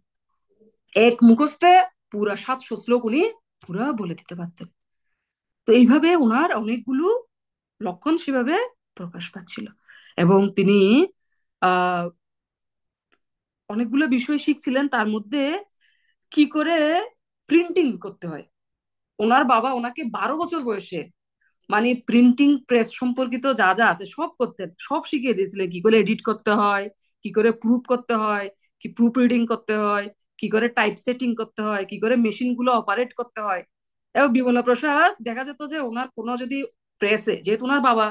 এক মুখস্থে পুরা 700 শ্লোক উনি পুরা বলে দিতে পারতেন। তো এইভাবে ওনার অনেকগুলো লক্ষণ সেভাবে প্রকাশ পাচ্ছিল। এবং তিনি আহ অনেকগুলো বিষয় শিখছিলেন, তার মধ্যে কি করে প্রিন্টিং করতে হয়। ওনার বাবা ওনাকে 12 বছর বয়সে মানে প্রিন্টিং প্রেস সম্পর্কিত যা যা আছে সব করতেন, সব শিখিয়ে দিয়েছিলেন। কি করে এডিট করতে হয়, কি করে প্রুফ করতে হয়, কি প্রুফ রিডিং করতে হয়, কি করে টাইপ সেটিং করতে হয়, কি করে মেশিন গুলো অপারেট করতে হয়। এবং বিমলা প্রসাদ দেখা যেত যে ওনার কোনো যদি প্রেসে, যেহেতু ওনার বাবা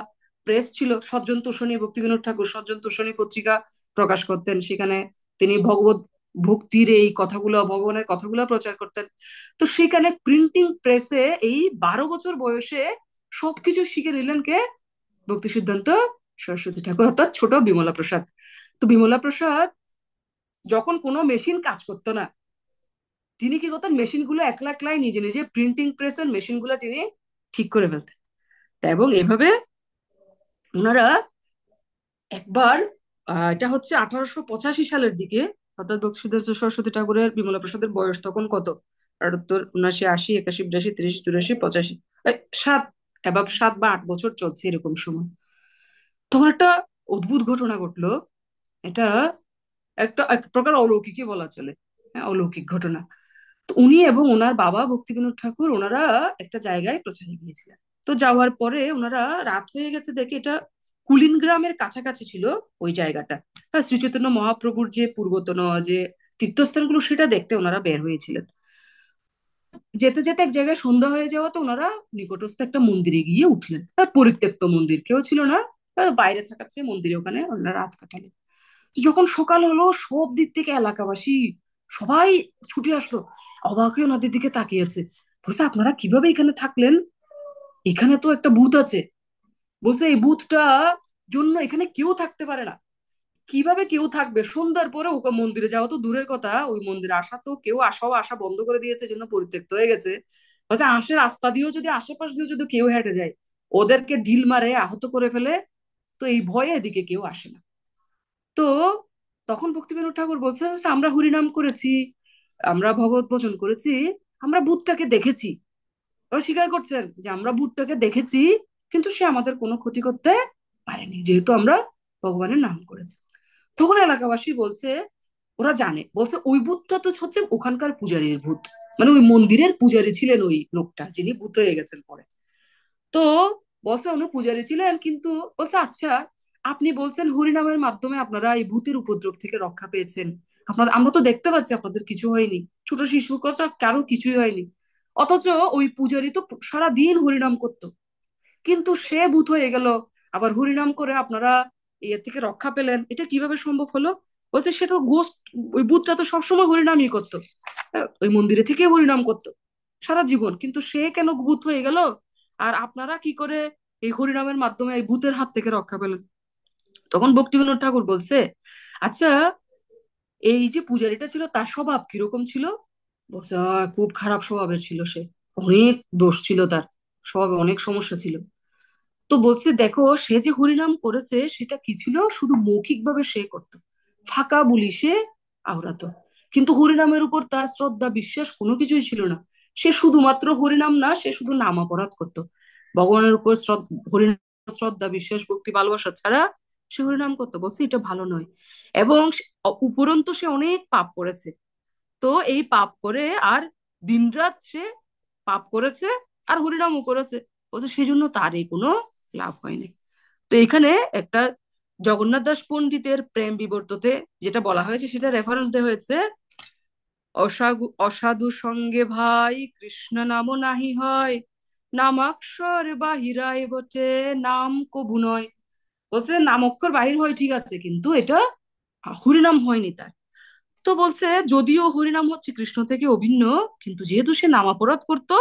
প্রেস ছিল, সজ্জন তোষণী, ভক্তি বিনোদ ঠাকুর সজ্জন তোষণী পত্রিকা প্রকাশ করতেন, সেখানে তিনি ভগবত ভক্তির এই কথাগুলো, ভগবানের কথাগুলো প্রচার করতেন। তো সেখানে প্রিন্টিং প্রেসে এই 12 বছর বয়সে সবকিছু শিখে নিলেন কে, ভক্তি সিদ্ধান্ত সরস্বতী ঠাকুর অর্থাৎ ছোট বিমলা প্রসাদ। তো বিমলা প্রসাদ যখন কোনো মেশিন কাজ করতো না, তিনি কি করতেন, মেশিন গুলো একলা একলাই নিজে নিজে প্রিন্টিং প্রেসের মেশিন গুলো তিনি ঠিক করে ফেলতেন। এবং এভাবে ওনারা একবার এটা হচ্ছে 1885 সালের দিকে, অর্থাৎ ভক্তি সিদ্ধান্ত সরস্বতী ঠাকুরের, বিমলা প্রসাদের বয়স তখন কত, 78, 79, 80, 81, 82, 83, 84, 85, সাত, এবার 7 বা 8 বছর চলছে এরকম সময়। তখন একটা অদ্ভুত ঘটনা ঘটলো। এটা একটা এক প্রকার অলৌকিকই বলা চলে। হ্যাঁ, অলৌকিক ঘটনা। তো উনি এবং ওনার বাবা ভক্তিবিনোদ ঠাকুর ওনারা একটা জায়গায় প্রচারে গিয়েছিলেন। তো যাওয়ার পরে ওনারা রাত হয়ে গেছে দেখে, এটা কুলিন গ্রামের কাছাকাছি ছিল ওই জায়গাটা। শ্রী চৈতন্য মহাপ্রভুর যে পূর্বতন যে তীর্থস্থানগুলো সেটা দেখতে ওনারা বের হয়েছিলেন। যেতে যেতে এক জায়গায় সন্ধ্যা হয়ে যাওয়া, তো ওনারা নিকটস্থ একটা মন্দিরে গিয়ে উঠলেন। পরিত্যক্ত মন্দির, কেউ ছিল না, বাইরে থাকার চেয়ে মন্দিরে ওখানে ওনারা রাত কাটালেন। তো যখন সকাল হলো, সব দিক থেকে এলাকাবাসী সবাই ছুটে আসলো, অবাক হয়ে ওনাদের দিকে তাকিয়েছে। বলছে আপনারা কিভাবে এখানে থাকলেন, এখানে তো একটা ভূত আছে। বলছে এই ভূতটা জন্য এখানে কেউ থাকতে পারে না। কিভাবে কেউ থাকবে, সন্ধ্যার পরে ওকে মন্দিরে যাওয়া তো দূরের কথা, ওই মন্দিরে আসা তো কেউ আসাও আসা বন্ধ করে দিয়েছে, জন্য পরিত্যক্ত হয়ে গেছে। বলছে আসে রাস্তা দিয়েও যদি, আশেপাশ দিয়েও যদি কেউ হেঁটে যায়, ওদেরকে ঢিল মারে আহত করে ফেলে। তো এই ভয়ে এদিকে কেউ আসে না। তো তখন ভক্তিবিনোদ ঠাকুর বলছে, "আচ্ছা, আমরা হরিনাম করেছি, আমরা ভগবত ভজন করেছি, আমরা ভূতটাকে দেখেছি। ও স্বীকার করছেন যে আমরা ভূতটাকে দেখেছি, কিন্তু সে আমাদের কোনো ক্ষতি করতে পারেনি, যেহেতু আমরা ভগবানের নাম করেছি। তখন এলাকাবাসী বলছে, ওরা জানে, বলছে ওই ভূতটা তো হচ্ছে ওখানকার পূজারীর ভূত, মানে ওই মন্দিরের পূজারী ছিলেন ওই লোকটা যিনি ভূত হয়ে গেছেন পরে। তো বলছে উনি পূজারী ছিলেন, কিন্তু বলছে আচ্ছা, আপনি বলছেন হরিনামের মাধ্যমে আপনারা এই ভূতের উপদ্রব থেকে রক্ষা পেয়েছেন, আপনাদের আমরা তো দেখতে পাচ্ছি আপনাদের কিছু হয়নি, ছোট শিশু কথা কারো কিছুই হয়নি, অথচ ওই পূজারী তো সারা দিন হরিনাম করতো, কিন্তু সে ভূত হয়ে গেল, আবার হরিনাম করে আপনারা এর থেকে রক্ষা পেলেন, এটা কিভাবে সম্ভব হলো? বলছে সে তো গোস্ট, ওই ভূতটা তো সবসময় হরিনামই করতো, ওই মন্দিরে থেকে হরিনাম করতো সারা জীবন, কিন্তু সে কেন ভূত হয়ে গেল? আর আপনারা কি করে এই হরিনামের মাধ্যমে এই ভূতের হাত থেকে রক্ষা পেলেন? তখন ভক্তিবিনোদ ঠাকুর বলছে, আচ্ছা, এই যে পূজারীটা ছিল তার স্বভাব কিরকম ছিল? বলছে খুব খারাপ স্বভাবের ছিল সে, অনেক দোষ ছিল তার, স্বভাবে অনেক সমস্যা ছিল। তো বলছে দেখো, সে যে হরিনাম করেছে সেটা কি ছিল, শুধু মৌখিক ভাবে সে করতো, ফাঁকা বুলি সে আওড়াতো, কিন্তু হরিনামের উপর তার শ্রদ্ধা বিশ্বাস কোনো কিছুই ছিল না। সে শুধুমাত্র হরিনাম না, সে শুধু নাম অপরাধ করতো, ভগবানের উপর হরিনাম শ্রদ্ধা বিশ্বাস ভক্তি ভালোবাসা ছাড়া সে হরিনাম করতো। বলছে এটা ভালো নয়, এবং উপরন্তু সে অনেক পাপ করেছে। তো এই পাপ করে আর দিনরাত সে পাপ করেছে, আর হরিনামও করেছে, বলছে সেজন্য তার এই কোনো লাভ হয়নি। তো এখানে একটা জগন্নাথ দাস পণ্ডিতের প্রেম বিবর্ততে যেটা বলা হয়েছে সেটা রেফারেন্স দেওয়া হয়েছে, অসাধু সঙ্গে ভাই কৃষ্ণ নাম নাহি হয়, নামাক্ষর বাহিরায় বটে, নাম কবু নয়। বলছে নাম অক্ষর বাহির হয় ঠিক আছে, কিন্তু এটা হরিনাম হয়নি তার। তো বলছে যদিও হরিনাম হচ্ছে কৃষ্ণ থেকে অভিন্ন, কিন্তু যেহেতু সে নামাপরাধ করতো,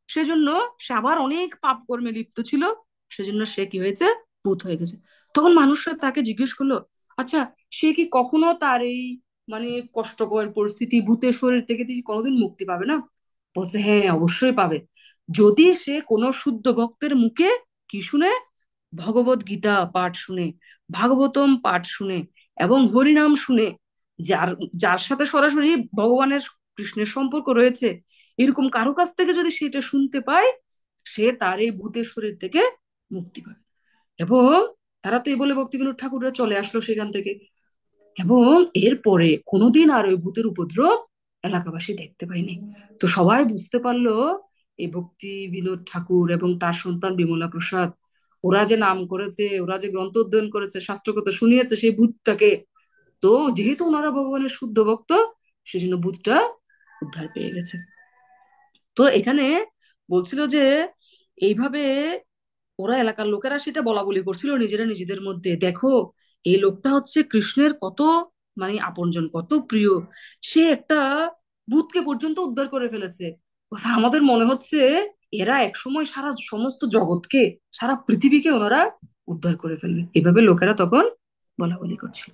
সেজন্য সে আবার অনেক পাপ কর্মে লিপ্ত ছিল, সেজন্য সে কি হয়েছে, ভূত হয়ে গেছে। তখন মানুষরা তাকে জিজ্ঞেস করলো, আচ্ছা, সে কি কখনো তার এই মানে কষ্টকর পরিস্থিতি ভূতের শরীর থেকে তিনি কোনোদিন মুক্তি পাবে না? বলছে হ্যাঁ অবশ্যই পাবে, যদি সে কোনো শুদ্ধ ভক্তের মুখে কি শুনে, ভগবত গীতা পাঠ শুনে, ভাগবতম পাঠ শুনে, এবং হরিনাম শুনে, যার যার সাথে সরাসরি ভগবানের কৃষ্ণের সম্পর্ক রয়েছে, এরকম কারো কাছ থেকে যদি সেটা শুনতে পায়, সে তার এই ভূতের শরীর থেকে মুক্তি পাবে। এবং তারা তো এই বলে ভক্তিবিনোদ ঠাকুররা চলে আসলো সেখান থেকে, এবং এরপরে কোনোদিন আর ওই ভূতের উপদ্রব এলাকাবাসী দেখতে পায়নি। তো সবাই বুঝতে পারলো এই ভক্তি বিনোদ ঠাকুর এবং তার সন্তান বিমলা প্রসাদ, ওরা যে নাম করেছে, ওরা যে গ্রন্থ অধ্যয়ন করেছে, শাস্ত্র কথা শুনিয়েছে সেই ভূতটাকে, তো যেহেতু ওনারা ভগবানের শুদ্ধ ভক্ত, সেজন্য ভূতটা উদ্ধার পেয়ে গেছে। তো এখানে বলছিল যে এইভাবে ওরা এলাকার লোকেরা সেটা বলা বলি করছিল নিজেরা নিজেদের মধ্যে, দেখো এই লোকটা হচ্ছে কৃষ্ণের কত মানে আপনজন, কত প্রিয়, সে একটা ভূতকে পর্যন্ত উদ্ধার করে ফেলেছে। আমাদের মনে হচ্ছে এরা একসময় সারা সমস্ত জগৎকে, সারা পৃথিবীকে ওনারা উদ্ধার করে ফেলবে, এভাবে লোকেরা তখন বলা বলি করছিল।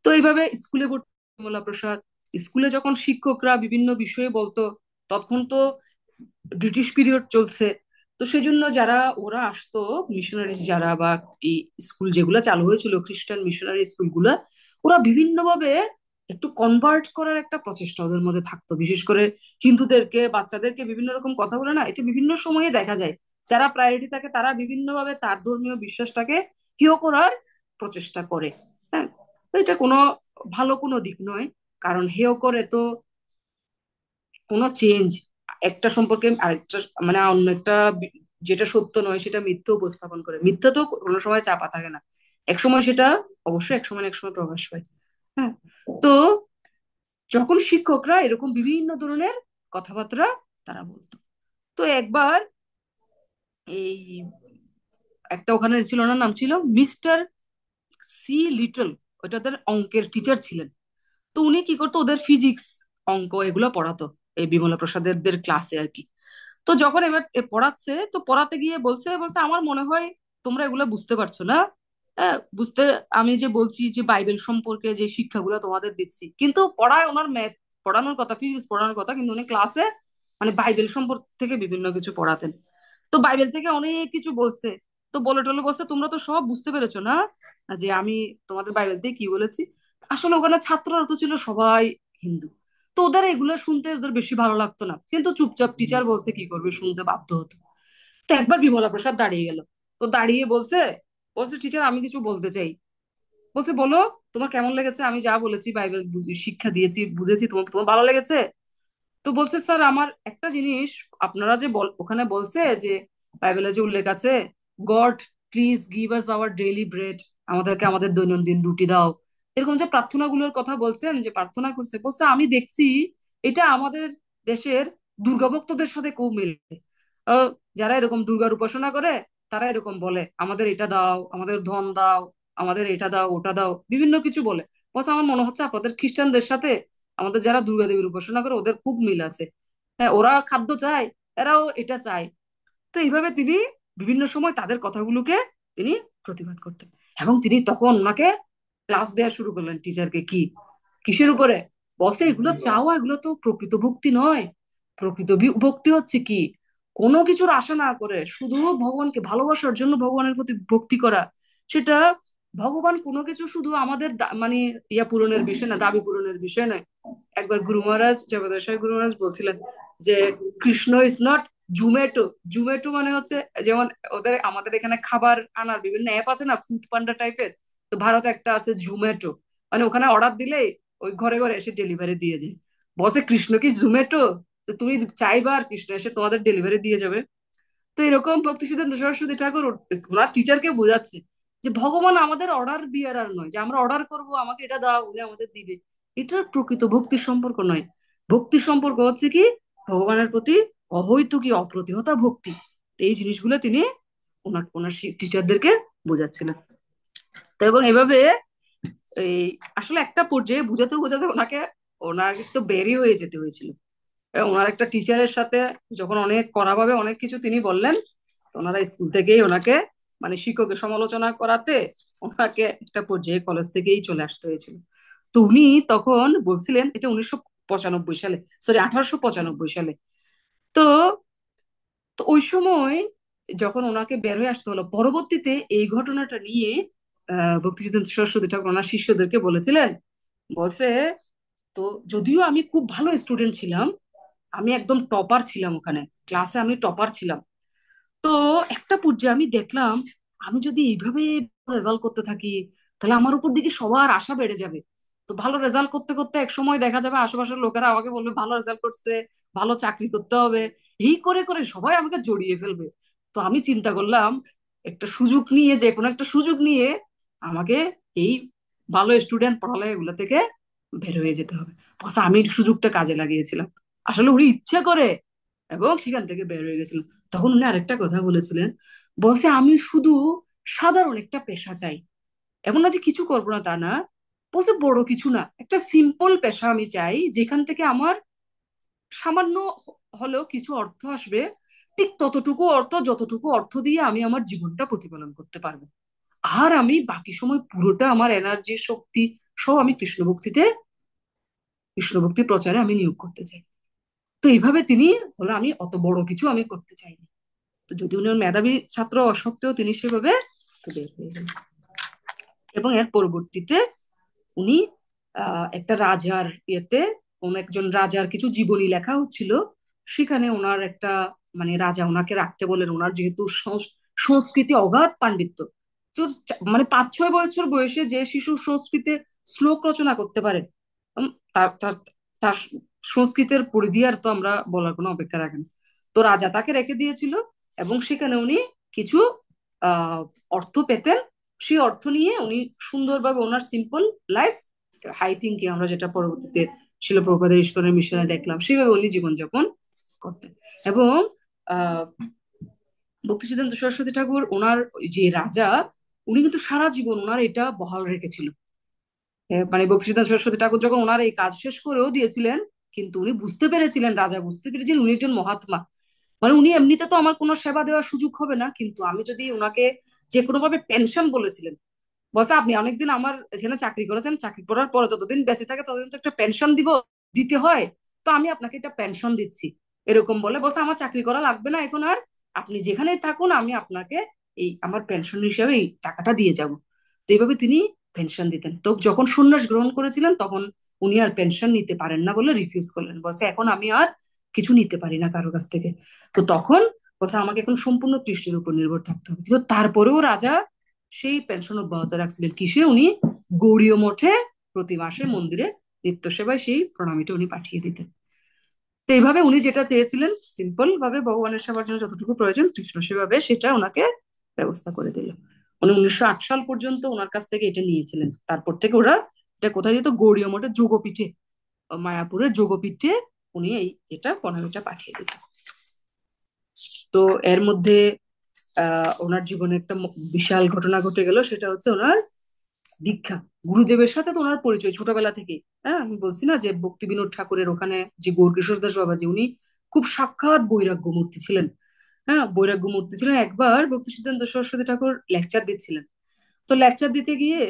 তো এইভাবে স্কুলে ভর্তি কমলা প্রসাদ, স্কুলে যখন শিক্ষকরা বিভিন্ন বিষয়ে বলতো, তখন তো ব্রিটিশ পিরিয়ড চলছে, তো সেই জন্য যারা ওরা আসতো মিশনারি যারা, বা এই স্কুল যেগুলা চালু হয়েছিল খ্রিস্টান মিশনারি স্কুলগুলা, ওরা বিভিন্নভাবে একটু কনভার্ট করার একটা প্রচেষ্টা ওদের মধ্যে থাকতো, বিশেষ করে হিন্দুদেরকে বাচ্চাদেরকে বিভিন্ন রকম কথা বলে না, এটা বিভিন্ন সময়ে দেখা যায়, যারা প্রায়োরিটি থাকে তারা বিভিন্নভাবে তার ধর্মীয় বিশ্বাসটাকে হেয় করার প্রচেষ্টা করে। হ্যাঁ, তো এটা কোনো ভালো কোনো দিক নয়, কারণ হেয় করে তো কোনো চেঞ্জ, একটা সম্পর্কে আরেকটা মানে অন্য একটা যেটা সত্য নয় সেটা মিথ্যে উপস্থাপন করে, মিথ্যা তো কোনো সময় চাপা থাকে না, এক সময় সেটা অবশ্যই এক সময় না এক সময় প্রকাশ পায়। হ্যাঁ, তো যখন শিক্ষকরা এরকম বিভিন্ন ধরনের কথাবার্তা তারা বলতো, তো একবার এই একটা ওখানে ছিল না, নাম ছিল মিস্টার সি লিটল, ওইটা ওদের অঙ্কের টিচার ছিলেন। তো উনি কি করতো, ওদের ফিজিক্স অঙ্ক এগুলো পড়াতো এই বিমলা প্রসাদের ক্লাসে আর কি। তো যখন এবার পড়াচ্ছে, তো পড়াতে গিয়ে বলছে বলছে আমার মনে হয় তোমরা এগুলো বুঝতে পারছো না। বুঝতে, আমি যে বলছি যে বাইবেল সম্পর্কে যে শিক্ষাগুলো তোমাদের দিচ্ছি, কিন্তু পড়ায় ওনার ম্যাথ পড়ানোর কথা, ফিজিক্স পড়ানোর কথা, কিন্তু উনি ক্লাসে মানে বাইবেল সম্পর্ক থেকে বিভিন্ন কিছু পড়াতেন। তো বাইবেল থেকে অনেক কিছু বলছে, তো বলে টলে বলছে তোমরা তো সব বুঝতে পেরেছো না যে আমি তোমাদের বাইবেল থেকে কি বলেছি। আসলে ওখানে ছাত্ররা তো ছিল সবাই হিন্দু, তো ওদের এগুলো শুনতে ওদের বেশি ভালো লাগতো না, কিন্তু চুপচাপ টিচার বলছে কি করবে, শুনতে বাধ্য হতো। তো একবার বিমলা প্রসাদ দাঁড়িয়ে গেল। তো দাঁড়িয়ে বলছে, বলছে টিচার আমি কিছু বলতে চাই। বলছে বলো, তোমার কেমন লেগেছে আমি যা বলেছি, বাইবেল শিক্ষা দিয়েছি বুঝেছি, তোমার তোমার ভালো লেগেছে? তো বলছে স্যার আমার একটা জিনিস, আপনারা যে ওখানে বলছে যে বাইবেলে যে উল্লেখ আছে, god please give us our daily bread, আমাদেরকে আমাদের দৈনন্দিন রুটি দাও, এরকম যে প্রার্থনাগুলোর কথা বলছেন, যে প্রার্থনা করছে, বলছে আমি দেখছি এটা আমাদের দেশের দুর্গা ভক্তদের সাথে খুব মিলছে। আহ, যারা এরকম দুর্গার উপাসনা করে তারা এরকম বলে, আমাদের এটা দাও, আমাদের ধন দাও, আমাদের এটা দাও ওটা দাও, বিভিন্ন কিছু বলে। বলছে আমার মনে হচ্ছে আপনাদের খ্রিস্টানদের সাথে আমাদের যারা দুর্গা দেবীর উপাসনা করে ওদের খুব মিল আছে। হ্যাঁ, ওরা খাদ্য চায়, এরাও এটা চায়। তো এইভাবে তিনি বিভিন্ন সময় তাদের কথাগুলোকে তিনি প্রতিবাদ করতেন। এবং তিনি তখন ওনাকে ক্লাস দেওয়া শুরু করলেন, টিচারকে। কি কিসের উপরে? বসে এগুলো চাওয়া, এগুলো তো প্রকৃত ভক্তি নয়। প্রকৃত ভক্তি হচ্ছে কি, কোনো কিছুর আশা না করে শুধু ভগবানকে ভালোবাসার জন্য ভগবানের প্রতি ভক্তি করা। সেটা ভগবান কোনো কিছু শুধু আমাদের মানে ইয়া পূরণের বিষয় না, দাবি পূরণের বিষয় নয়। একবার গুরু মহারাজ, জগদীশ্বর গুরু মহারাজ বলছিলেন যে কৃষ্ণ ইজ নট জুমেটো। জুমেটো মানে হচ্ছে যেমন ওদের আমাদের এখানে খাবার আনার বিভিন্ন অ্যাপ আছে না, ফুড পান্ডা টাইপের। তো ভারতে একটা আছে জুমেটো, মানে ওখানে অর্ডার দিলেই ওই ঘরে ঘরে এসে ডেলিভারি দিয়ে যায়। বসে কৃষ্ণ কি জুমেটো? তো তুমি চাইবা আর কৃষ্ণ এসে তোমাদের ডেলিভারি দিয়ে যাবে। তো এরকম ভক্তি সিদ্ধান্ত সরস্বতী ঠাকুর ওনার টিচারকে বোঝাচ্ছে যে ভগবান আমাদের অর্ডার বিয়ারার নয়, যে আমরা অর্ডার করব আমাকে এটা দাও উনি আমাদের দিবে। এটা প্রকৃত ভক্তির সম্পর্ক নয়। ভক্তির সম্পর্ক হচ্ছে কি, ভগবানের প্রতি অহৈতুকী অপ্রতিহতা ভক্তি। তো এই জিনিসগুলো তিনি ওনাকে ওনার টিচারদেরকে বোঝাচ্ছিলেন। তো এবং এভাবে এই আসলে একটা পর্যায়ে বোঝাতে বোঝাতে ওনাকে, ওনার তো বেরি হয়ে যেতে হয়েছিল। এবং ওনার একটা টিচারের সাথে যখন অনেক কড়াভাবে অনেক কিছু তিনি বললেন, তো ওনারা স্কুল থেকেই ওনাকে, মানে শিক্ষকের সমালোচনা করাতে ওনাকে একটা পর্যায়ে কলেজ থেকেই চলে আসতে হয়েছিল। তো উনি তখন বলছিলেন, এটা 1995 সালে, সরি 1895 সালে। তো তো ওই সময় যখন ওনাকে বের হয়ে আসতে হলো, পরবর্তীতে এই ঘটনাটা নিয়ে ভক্তিসিদ্ধান্ত সরস্বতী ঠাকুর ওনার শিষ্যদেরকে বলেছিলেন। বসে, তো যদিও আমি খুব ভালো স্টুডেন্ট ছিলাম, আমি একদম টপার ছিলাম ওখানে, ক্লাসে আমি টপার ছিলাম। তো একটা পর্যায়ে আমি দেখলাম আমি যদি এইভাবে রেজাল্ট করতে থাকি তাহলে আমার উপর দিকে সবার আশা বেড়ে যাবে। তো ভালো রেজাল্ট করতে করতে এক সময় দেখা যাবে আশেপাশের লোকেরা আমাকে বলবে ভালো রেজাল্ট করছে, ভালো চাকরি করতে হবে, এই করে করে সবাই আমাকে জড়িয়ে ফেলবে। তো আমি চিন্তা করলাম একটা সুযোগ নিয়ে, যে কোনো একটা সুযোগ নিয়ে আমাকে এই ভালো স্টুডেন্ট পড়ালেখা এগুলো থেকে বের হয়ে যেতে হবে। বস আমি সুযোগটা কাজে লাগিয়েছিলাম, আসলে উনি ইচ্ছে করে, এবং সেখান থেকে বের হয়ে গেছিলাম। তখন উনি আরেকটা কথা বলেছিলেন, বলছে আমি শুধু সাধারণ একটা পেশা চাই, এমন না যে কিছু করবো না তা না, বলছে বড় কিছু না, একটা সিম্পল পেশা আমি চাই যেখান থেকে আমার সামান্য হলেও কিছু অর্থ আসবে, ঠিক ততটুকু অর্থ যতটুকু অর্থ দিয়ে আমি আমার জীবনটা প্রতিপালন করতে পারবো। আর আমি বাকি সময় পুরোটা আমার এনার্জি শক্তি সব আমি কৃষ্ণ ভক্তিতে, কৃষ্ণ ভক্তি প্রচারে আমি নিয়োগ করতে চাই। তো এইভাবে তিনি বলে আমি অত বড় কিছু আমি করতে চাইনি। তো যদি উনি ওর মেধাবী ছাত্র সত্ত্বেও তিনি সেভাবে বের হয়ে গেলেন। এবং এর পরবর্তীতে উনি একটা রাজার ইয়েতে, কোন একজন রাজার কিছু জীবনী লেখা হচ্ছিল, সেখানে ওনার একটা, মানে রাজা ওনাকে রাখতে বলেন, ওনার যেহেতু সংস্কৃতি অগাধ পাণ্ডিত্য। তো মানে 5-6 বছর বয়সে যে শিশু সংস্কৃতে শ্লোক রচনা করতে পারে, তার তার তার সংস্কৃতের পরিধি আর তো আমরা বলার কোনো অপেক্ষা রাখেন। তো রাজা তাকে রেখে দিয়েছিল, এবং সেখানে উনি কিছু আহ অর্থ পেতেন। সেই অর্থ নিয়ে উনি সুন্দরভাবে ওনার সিম্পল লাইফ, হাই থিঙ্কিং আমরা যেটা পরবর্তীতে শিল প্রভুপাদের ইস্কনের মিশনে দেখলাম, সেভাবে উনি জীবনযাপন করতেন। এবং আহ ভক্তি সিদ্ধান্ত সরস্বতী ঠাকুর ওনার ওই যে রাজা, উনি কিন্তু সারা জীবন ওনার এটা বহাল রেখেছিল। মানে ভক্তি সিদ্ধান্ত সরস্বতী ঠাকুর যখন ওনার এই কাজ শেষ করেও দিয়েছিলেন, কিন্তু উনি বুঝতে পেরেছিলেন, রাজা বুঝতে পেরেছিলেন উনি একজন মহাত্মা। মানে উনি এমনিতে তো আমার কোনো সেবা দেওয়ার সুযোগ হবে না, কিন্তু আমি যদি ওনাকে যে কোনো ভাবে পেনশন বলেছিলেন, বলছে আপনি অনেকদিন আমার এখানে চাকরি করেছেন, চাকরি করার পরে যতদিন বেঁচে থাকে ততদিন তো একটা পেনশন দিতে হয়, তো আমি আপনাকে একটা পেনশন দিচ্ছি। এরকম বলে বলছে আমার চাকরি করা লাগবে না এখন আর, আপনি যেখানেই থাকুন আমি আপনাকে এই আমার পেনশন হিসাবে এই টাকাটা দিয়ে যাব। তো এইভাবে তিনি পেনশন দিতেন। তো যখন সন্ন্যাস গ্রহণ করেছিলেন তখন উনি আর পেনশন নিতে পারেন না বলে রিফিউজ করলেন, বলছে এখন আমি আর কিছু নিতে পারি না কারো কাছ থেকে। তো তখন বলছে আমাকে এখন সম্পূর্ণ কৃষ্টির উপর নির্ভর থাকতে হবে। কিন্তু তারপরেও রাজা সেই পেনশন অব্যাহত রাখছিলেন, কিসে, উনি গৌড়ীয় মঠে প্রতি মাসে মন্দিরে নিত্য সেবায় সেই প্রণামীটা উনি পাঠিয়ে দিতেন। তো এইভাবে উনি যেটা চেয়েছিলেন, সিম্পল ভাবে ভগবানের সেবার জন্য যতটুকু প্রয়োজন কৃষ্ণ সেভাবে, সেটা ওনাকে ব্যবস্থা করে দিল। উনি 1908 সাল পর্যন্ত ওনার কাছ থেকে এটা নিয়েছিলেন। তারপর থেকে ওরা এটা কোথায় যেত, গৌড়ীয় মঠের যোগপীঠে, মায়াপুরের যোগপীঠে উনি এটা প্রণামীটা পাঠিয়ে দিত। তো এর মধ্যে ওনার জীবনে একটা বিশাল ঘটনা ঘটে গেল, সেটা হচ্ছে ওনার দীক্ষা। গুরুদেবের সাথে তো ওনার পরিচয় ছোটবেলা থেকে। হ্যাঁ, আমি বলছি না যে ভক্তি বিনোদ ঠাকুরের ওখানে যে গৌরকিশোর দাস বাবাজি, উনি খুব সাক্ষাৎ বৈরাগ্য মূর্তি ছিলেন। হ্যাঁ, বৈরাগ্য মূর্তি ছিলেন। একবার ভক্তি সিদ্ধান্ত সরস্বতী ঠাকুর লেকচার দিচ্ছিলেন। তো লেকচার দিতে গিয়ে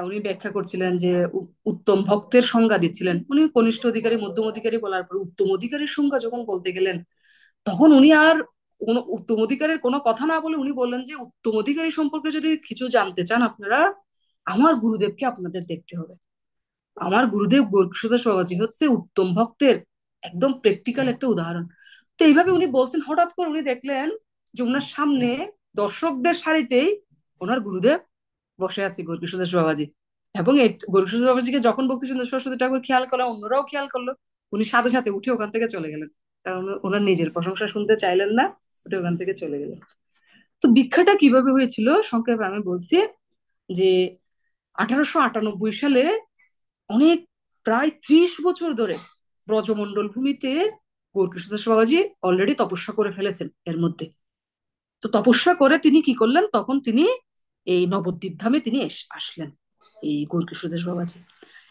উনি ব্যাখ্যা করছিলেন যে উত্তম ভক্তের সংজ্ঞা দিচ্ছিলেন। উনি কনিষ্ঠ অধিকারী, মধ্যম অধিকারী বলার পর উত্তম অধিকারীর সংজ্ঞা যখন বলতে গেলেন, তখন উনি আর কোনো উত্তম অধিকারের কোনো কথা না বলে উনি বললেন যে উত্তম অধিকারী সম্পর্কে যদি কিছু জানতে চান আপনারা, আমার গুরুদেবকে আপনাদের দেখতে হবে। আমার গুরুদেব গোর্খসদাস বাবাজি হচ্ছে উত্তম ভক্তের একদম প্র্যাকটিক্যাল একটা উদাহরণ। তো এইভাবে উনি বলছেন, হঠাৎ করে উনি দেখলেন যে ওনার সামনে দর্শকদের সারিতেই ওনার গুরুদেব বসে আছে গোর্খসদাস বাবাজি। এবং এই গোর্খসদাস বাবাজিকে যখন ভক্তি সুন্দর সরস্বতী ঠাকুর খেয়াল করলো, অন্যরাও খেয়াল করলো, উনি সাথে সাথে উঠে ওখান থেকে চলে গেলেন। কারণ ওনার নিজের প্রশংসা শুনতে চাইলেন না, উঠে ওখান থেকে চলে গেলেন। তো দীক্ষাটা কিভাবে হয়েছিল সংক্ষেপে আমি বলছি, যে 1898 সালে, অনেক, প্রায় 30 বছর ধরে ব্রজমন্ডল ভূমিতে গৌরকিশোরদাস বাবাজি অলরেডি তপস্যা করে ফেলেছেন এর মধ্যে। তো তপস্যা করে তিনি কি করলেন, তখন তিনি এই নবদ্বীপ ধামে তিনি আসলেন, এই গৌরকিশোরদাস বাবাজি।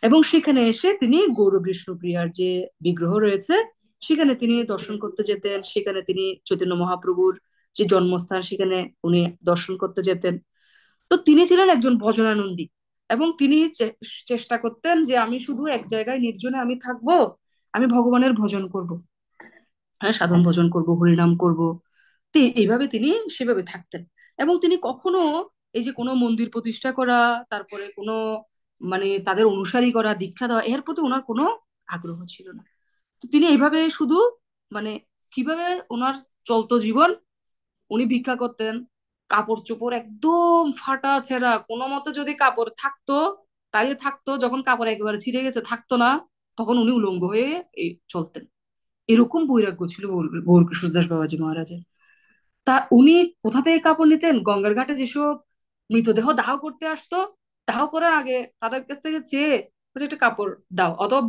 এবং সেখানে এসে তিনি গৌর বিষ্ণুপ্রিয়ার যে বিগ্রহ রয়েছে সেখানে তিনি দর্শন করতে যেতেন। সেখানে তিনি চৈতন্য মহাপ্রভুর যে জন্মস্থান সেখানে উনি দর্শন করতে যেতেন। তো তিনি ছিলেন একজন ভজনানন্দী। এবং তিনি চেষ্টা করতেন যে আমি শুধু এক জায়গায় নির্জনে আমি থাকবো, আমি ভগবানের ভজন করব, হ্যাঁ, সাধন ভজন করব, হরিনাম করব। তো এইভাবে তিনি সেভাবে থাকতেন। এবং তিনি কখনো এই যে কোনো মন্দির প্রতিষ্ঠা করা, তারপরে কোনো মানে তাদের অনুসারী করা, দীক্ষা দেওয়া, এর প্রতি ওনার কোনো আগ্রহ ছিল না। তো তিনি এইভাবে শুধু মানে কিভাবে ওনার চলতো জীবন, উনি ভিক্ষা করতেন, কাপড় চোপড় একদম ফাটা ছেঁড়া, কোনো মতে যদি কাপড় থাকতো তাইলে থাকতো, যখন কাপড় একেবারে ছিঁড়ে গেছে থাকতো না, তখন উনি উলঙ্গ হয়ে চলতেন। এরকম বৈরাগ্য ছিল গৌরকিশোর দাস বাবাজি মহারাজের। তা উনি কোথা থেকে কাপড় নিতেন, গঙ্গার ঘাটে যেসব মৃতদেহ দাহ করতে আসতো, দাহ করার আগে তাদের কাছ থেকে চেয়ে বলছে, একটা কাপড় দাও, অথবা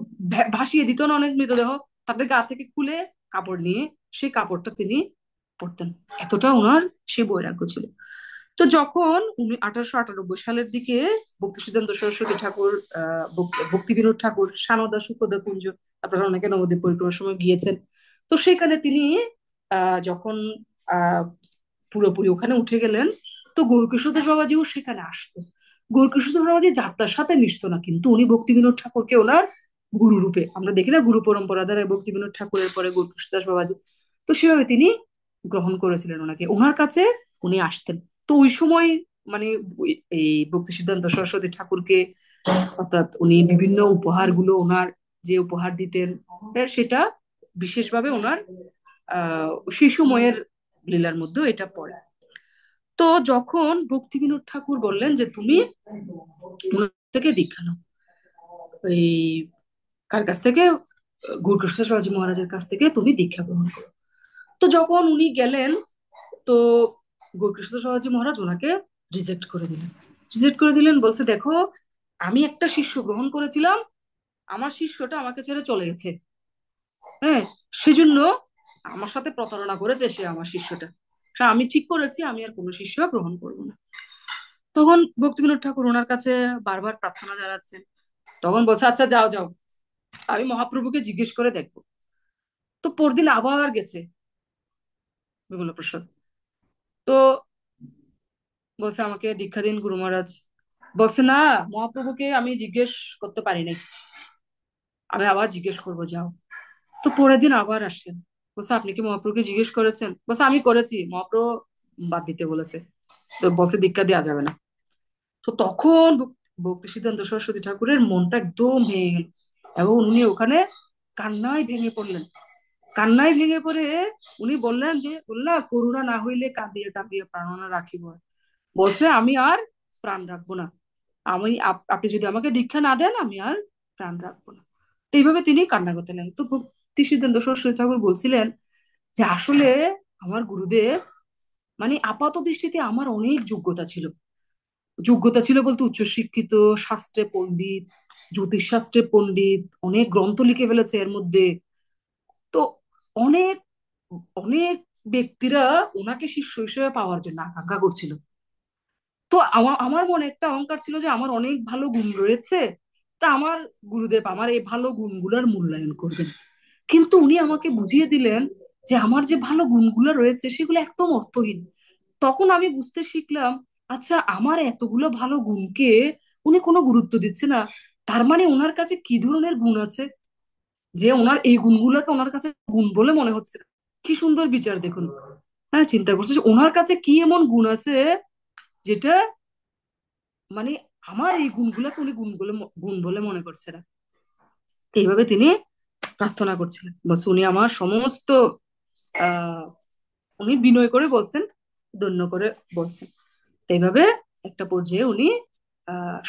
ভাসিয়ে দিত না অনেক মৃতদেহ, তাদের গা থেকে খুলে কাপড় নিয়ে সেই কাপড়টা তিনি পরতেন। এতটা ওনার সে বৈরাগ্য ছিল। তো যখন উনি 1898 সালের দিকে ভক্তি সিদ্ধান্ত সরস্বতী ঠাকুর, ভক্তি বিনোদ ঠাকুর, সানদা সুখদা কুঞ্জ, আপনারা অনেকে নবদ্বীপ পরিক্রমার সময় গিয়েছেন, তো সেখানে তিনি যখন আহ পুরোপুরি ওখানে উঠে গেলেন, তো গৌরকিশোর বাবাজিও সেখানে আসতো। গৌরকিশোর বাবাজি যাত্রার সাথে মিশতো না, কিন্তু উনি ভক্তি বিনোদ ঠাকুরকে ওনার গুরু রূপে, আমরা দেখি না গুরু পরম্পরা দ্বারা ভক্তি বিনোদ ঠাকুরের পরে গৌরকিশোর দাস বাবাজি, তো সেভাবে তিনি গ্রহণ করেছিলেন ওনাকে, ওনার কাছে উনি আসতেন। তো ওই সময় মানে এই ভক্তি সিদ্ধান্ত সরস্বতী ঠাকুরকে, অর্থাৎ উনি বিভিন্ন উপহারগুলো ওনার যে উপহার দিতেন, সেটা বিশেষভাবে ওনার সেই সময়ের লীলার মধ্যে এটা পড়ে। তো যখন ভক্তি বিনোদ ঠাকুর বললেন যে তুমি ওনার থেকে দীক্ষা নাও, এই কার কাছ থেকে, গৌরকৃষ্ণ শিবাজী মহারাজের কাছ থেকে তুমি দীক্ষা গ্রহণ করো। তো যখন উনি গেলেন, তো গৌরকৃষ্ণ শিবাজী মহারাজ ওনাকে রিজেক্ট করে দিলেন। রিজেক্ট করে দিলেন, বলছে দেখো, আমি একটা শিষ্য গ্রহণ করেছিলাম, আমার শিষ্যটা আমাকে ছেড়ে চলে গেছে, হ্যাঁ, সেজন্য আমার সাথে প্রতারণা করেছে সে আমার শিষ্যটা, আমি ঠিক করেছি আমি আর কোনো শিষ্য গ্রহণ করবো না। তখন ভক্তিবিনোদ ঠাকুর ওনার কাছে বারবার প্রার্থনা জানাচ্ছেন। তখন বলছে আচ্ছা যাও যাও, আমি মহাপ্রভুকে জিজ্ঞেস করে দেখবো। তো পরদিন আবার গেছে বিমলা প্রসাদ, তো বলছে আমাকে দীক্ষা দিন গুরু মহারাজ। বলছে না, মহাপ্রভুকে আমি জিজ্ঞেস করতে পারি নাই, আমি আবার জিজ্ঞেস করবো, যাও। তো পরের দিন আবার আসলেন, বলছে আপনি কি মহাপ্রভুকে জিজ্ঞেস করেছেন? বলছে আমি করেছি, মহাপ্রভু বাদ দিতে বলেছে, তো বলছে দীক্ষা দেওয়া যাবে না। তো তখন ভক্তি সিদ্ধান্ত সরস্বতী ঠাকুরের মনটা একদম ভেঙে গেল, এবং উনি ওখানে কান্নায় ভেঙে পড়লেন। কান্নায় ভেঙে পড়ে উনি বললেন যে, বললা করুণা না হইলে কাঁদিয়ে কাঁদিয়ে প্রাণনা রাখিব। বলছে আমি আর প্রাণ রাখবো না, আপনি যদি আমাকে দীক্ষা না দেন আমি আর প্রাণ রাখবো না। তো এইভাবে তিনি কান্না করতে লাগলেন। তো ভক্তি সিদ্ধান্ত সরস্বতী ঠাকুর বলছিলেন যে আসলে আমার গুরুদেব, মানে আপাত দৃষ্টিতে আমার অনেক যোগ্যতা ছিল। যোগ্যতা ছিল বলতে উচ্চশিক্ষিত, শাস্ত্রে পণ্ডিত, জ্যোতিষ শাস্ত্রে পণ্ডিত, অনেক গ্রন্থ লিখে ফেলেছে এর মধ্যে। তো অনেক অনেক ব্যক্তিরা ওনাকে শিষ্য হিসেবে পাওয়ার জন্য আকাঙ্ক্ষা করছিল। তো আমার আমার মনে একটা অহংকার ছিল যে আমার অনেক ভালো গুণ রয়েছে, তা আমার গুরুদেব আমার এই ভালো গুণগুলোর মূল্যায়ন করবেন। কিন্তু উনি আমাকে বুঝিয়ে দিলেন যে আমার যে ভালো গুণগুলো রয়েছে সেগুলো একদম অর্থহীন। তখন আমি বুঝতে শিখলাম, আচ্ছা আমার এতগুলো ভালো গুণকে উনি কোনো গুরুত্ব দিচ্ছে না, তার মানে ওনার কাছে কি ধরনের গুণ আছে যে ওনার এই গুণগুলোকে ওনার কাছে গুণ বলে মনে হচ্ছে না। কি সুন্দর বিচার দেখুন। হ্যাঁ, চিন্তা করছে যে ওনার কাছে কি এমন গুণ আছে যেটা, মানে আমার এই গুণগুলোকে উনি গুণ বলে মনে করছে না। এইভাবে তিনি প্রার্থনা করছিলেন, বস উনি আমার সমস্ত আহ উনি বিনয় করে বলছেন, দন্য করে বলছেন। তো এইভাবে একটা পর্যায়ে উনি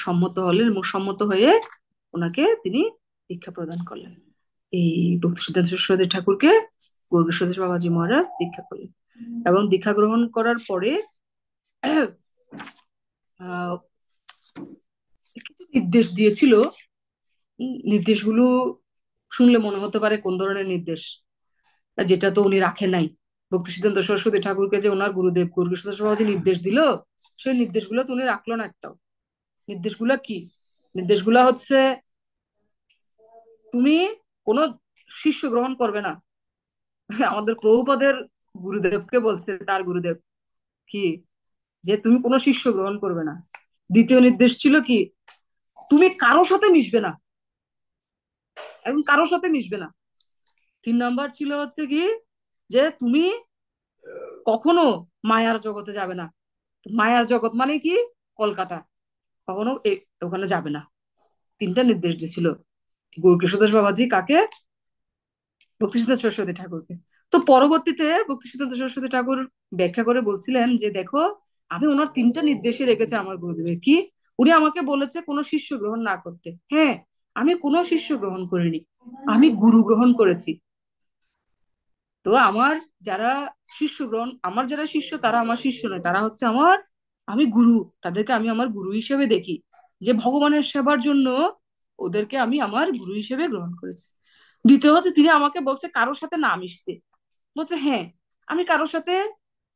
সম্মত হলেন, এবং সম্মত হয়ে ওনাকে তিনি দীক্ষা প্রদান করলেন। এই ভক্তি সিদ্ধান্ত সরস্বতী ঠাকুরকে গৌরীশ্বর বাবাজি মহারাজ দীক্ষা করলেন। এবং দীক্ষা গ্রহণ করার পরে আহ কিছু নির্দেশ দিয়েছিল। নির্দেশগুলো শুনলে মনে হতে পারে কোন ধরনের নির্দেশ, যেটা তো উনি রাখেন নাই। ভক্তি সিদ্ধান্ত সরস্বতী ঠাকুরকে যে ওনার গুরুদেব গৌরকিশোর বাবাজি নির্দেশ দিল, সেই নির্দেশগুলো তো উনি রাখলো না একটাও। নির্দেশগুলা কি? নির্দেশগুলা হচ্ছে, তুমি কোনো শিষ্য গ্রহণ করবে না। আমাদের প্রভুপাদের গুরুদেবকে বলছে তার গুরুদেব, কি যে তুমি কোনো শিষ্য গ্রহণ করবে না। দ্বিতীয় নির্দেশ ছিল কি, তুমি কারো সাথে মিশবে না, এবং কারো সাথে মিশবে না। 3 নাম্বার ছিল হচ্ছে কি, যে তুমি কখনো মায়ার জগতে যাবে না। মায়ার জগৎ মানে কি? কলকাতা। কখনো ওখানে যাবে না। 3টা নির্দেশ দিয়েছিল গৌরকিশোর বাবাজি কাকে? ভক্তিসিদ্ধান্ত সরস্বতী ঠাকুরকে। তো পরবর্তীতে ভক্তিসিদ্ধান্ত সরস্বতী ঠাকুর ব্যাখ্যা করে বলছিলেন যে দেখো, আমি ওনার 3টা নির্দেশই রেখেছি আমার গুরুদেবের। কি? উনি আমাকে বলেছে কোনো শিষ্য গ্রহণ না করতে। হ্যাঁ, আমি কোনো শিষ্য গ্রহণ করিনি, আমি গুরু গ্রহণ করেছি। তো যারা আমার যারা শিষ্য তারা আমার শিষ্য নয়, তারা হচ্ছে আমি গুরু। তাদেরকে আমি আমার গুরু হিসেবে দেখি, যে ভগবানের সেবার জন্য ওদেরকে আমি আমার গুরু হিসেবে গ্রহণ করেছি। দ্বিতীয় হচ্ছে, তিনি আমাকে বলছে কারোর সাথে না মিশতে। বলছে হ্যাঁ, আমি কারোর সাথে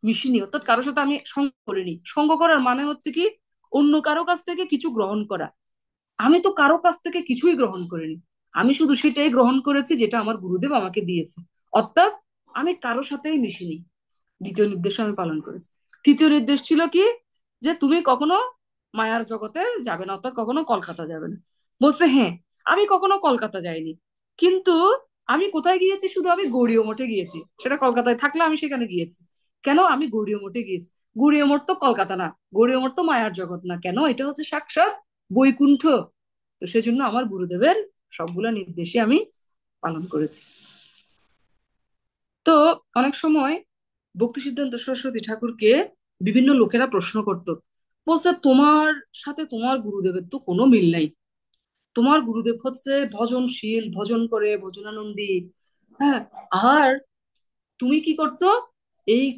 মিশিনি, অর্থাৎ কারোর সাথে আমি সঙ্গ করিনি। সঙ্গ করার মানে হচ্ছে কি, অন্য কারো কাছ থেকে কিছু গ্রহণ করা। আমি তো কারো কাছ থেকে কিছুই গ্রহণ করিনি, আমি শুধু সেটাই গ্রহণ করেছি যেটা আমার গুরুদেব আমাকে দিয়েছে। অর্থাৎ আমি কারো সাথেই মিশিনি। দ্বিতীয় নির্দেশ আমি পালন করেছি। তৃতীয় নির্দেশ ছিল কি, যে তুমি কখনো মায়ার জগতে যাবে না, অর্থাৎ কখনো কলকাতা যাবে না। বলছে হ্যাঁ, আমি কখনো কলকাতা যাইনি, কিন্তু আমি কোথায় গিয়েছি? শুধু আমি গৌড়ীয় মঠে গিয়েছি। সেটা কলকাতায় থাকলে আমি সেখানে গিয়েছি। কেন? আমি গৌড়ীয় মঠে গিয়েছি। গৌড়ীয় মঠ তো কলকাতা না, গৌড়ীয় মঠ তো মায়ার জগৎ না, কেন? এটা হচ্ছে সাক্ষাৎ বৈকুণ্ঠ। তো সেজন্য আমার গুরুদেবের সবগুলা নির্দেশই আমি পালন করেছি। তো অনেক সময় ভক্তি সিদ্ধান্ত সরস্বতী ঠাকুরকে বিভিন্ন লোকেরা প্রশ্ন করত, বলছে তোমার সাথে তোমার গুরুদেবের তো কোনো মিল নাই। তোমার গুরুদেব হচ্ছে ভজনশীল, ভজন করে, ভজনানন্দী। হ্যাঁ, আর তুমি কি করছো?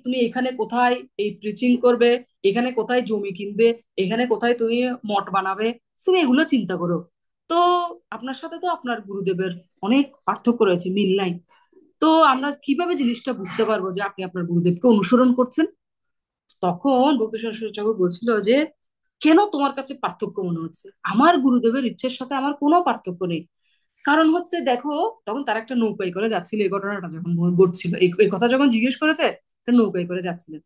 তুমি এখানে কোথায় এই প্রিচিং করবে, এখানে কোথায় জমি কিনবে, এখানে কোথায় তুমি মঠ বানাবে, তুমি এগুলো চিন্তা করো। তো আপনার সাথে তো আপনার গুরুদেবের অনেক পার্থক্য রয়েছে, মিল নাই। তো আমরা কিভাবে জিনিসটা বুঝতে পারবো যে আপনি আপনার গুরুদেবকে অনুসরণ করছেন? তখন ভক্তি সরস্বতী ঠাকুর বলছিল যে, কেন তোমার কাছে পার্থক্য মনে হচ্ছে? আমার গুরুদেবের ইচ্ছের সাথে আমার কোনো পার্থক্য নেই। কারণ হচ্ছে দেখো, তখন তারা একটা নৌকায় করে যাচ্ছিল, এই ঘটনাটা যখন ঘটছিল, এই কথা যখন জিজ্ঞেস করেছে, একটা নৌকায় করে যাচ্ছিলেন।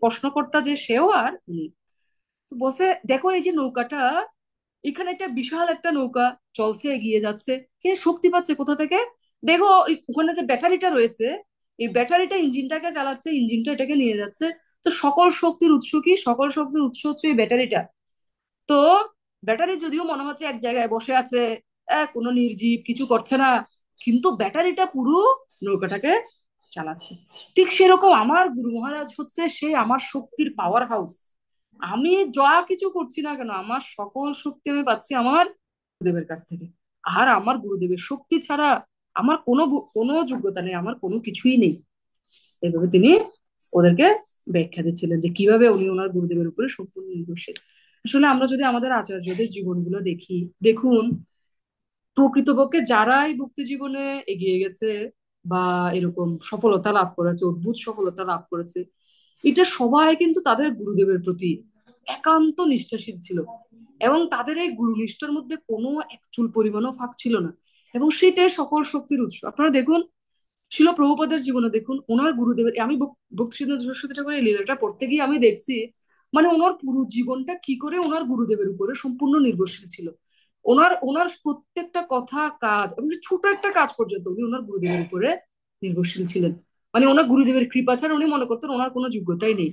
প্রশ্নকর্তা যে সেও আর উনি। তো বলছে দেখো, এই যে নৌকাটা, এখানে একটা বিশাল একটা নৌকা চলছে, এগিয়ে যাচ্ছে, কে শক্তি পাচ্ছে কোথা থেকে? দেখো ওখানে যে ব্যাটারিটা রয়েছে, এই ব্যাটারিটা ইঞ্জিনটাকে চালাচ্ছে, ইঞ্জিনটা এটাকে নিয়ে যাচ্ছে। তো সকল শক্তির উৎস কি? সকল শক্তির উৎস হচ্ছে এই ব্যাটারিটা। তো ব্যাটারি যদিও মনে হচ্ছে এক জায়গায় বসে আছে, কোনো নির্জীব কিছু করছে না, কিন্তু ব্যাটারিটা পুরো নৌকাটাকে চালাচ্ছে। ঠিক সেরকম আমার গুরু মহারাজ হচ্ছে সে আমার শক্তির পাওয়ার হাউস। আমি যা কিছু করছি না কেন, আমার সকল শক্তি আমি পাচ্ছি আমার গুরুদেবের কাছ থেকে। আর আমার গুরুদেবের শক্তি ছাড়া আমার কোনো যোগ্যতা নেই, আমার কোনো কিছুই নেই। এভাবে তিনি ওদেরকে ব্যাখ্যা দিচ্ছিলেন যে কিভাবে উনি ওনার গুরুদেবের উপরে সম্পূর্ণ নির্ভরশীল। আসলে আমরা যদি আমাদের আচার্যদের জীবনগুলো দেখি, দেখুন প্রকৃতপক্ষে যারাই ভক্তি জীবনে এগিয়ে গেছে বা এরকম সফলতা লাভ করেছে, অদ্ভুত সফলতা লাভ করেছে, এটা সবাই কিন্তু তাদের গুরুদেবের প্রতি একান্ত নিষ্ঠাশীল ছিল। এবং তাদের এই গুরু নিষ্ঠার মধ্যে কোনো এক চুল পরিমাণও ফাঁক ছিল না। এবং সেটাই সকল শক্তির উৎস। আপনারা দেখুন শিল প্রভুপাদের জীবনে দেখুন, ওনার গুরুদেবের, আমি ভক্তি সিদ্ধান্ত সরস্বতী ঠাকুরের এই লীলাটা পড়তে গিয়ে আমি দেখছি মানে ওনার পুরো জীবনটা কি করে ওনার গুরুদেবের উপরে সম্পূর্ণ নির্ভরশীল ছিল। ওনার ওনার প্রত্যেকটা কথা কাজ, এমনি ছোট একটা কাজ পর্যন্ত উনি ওনার গুরুদেবের উপরে নির্ভরশীল ছিলেন। মানে ওনার গুরুদেবের কৃপা ছাড়া উনি মনে করতেন ওনার কোনো যোগ্যতাই নেই।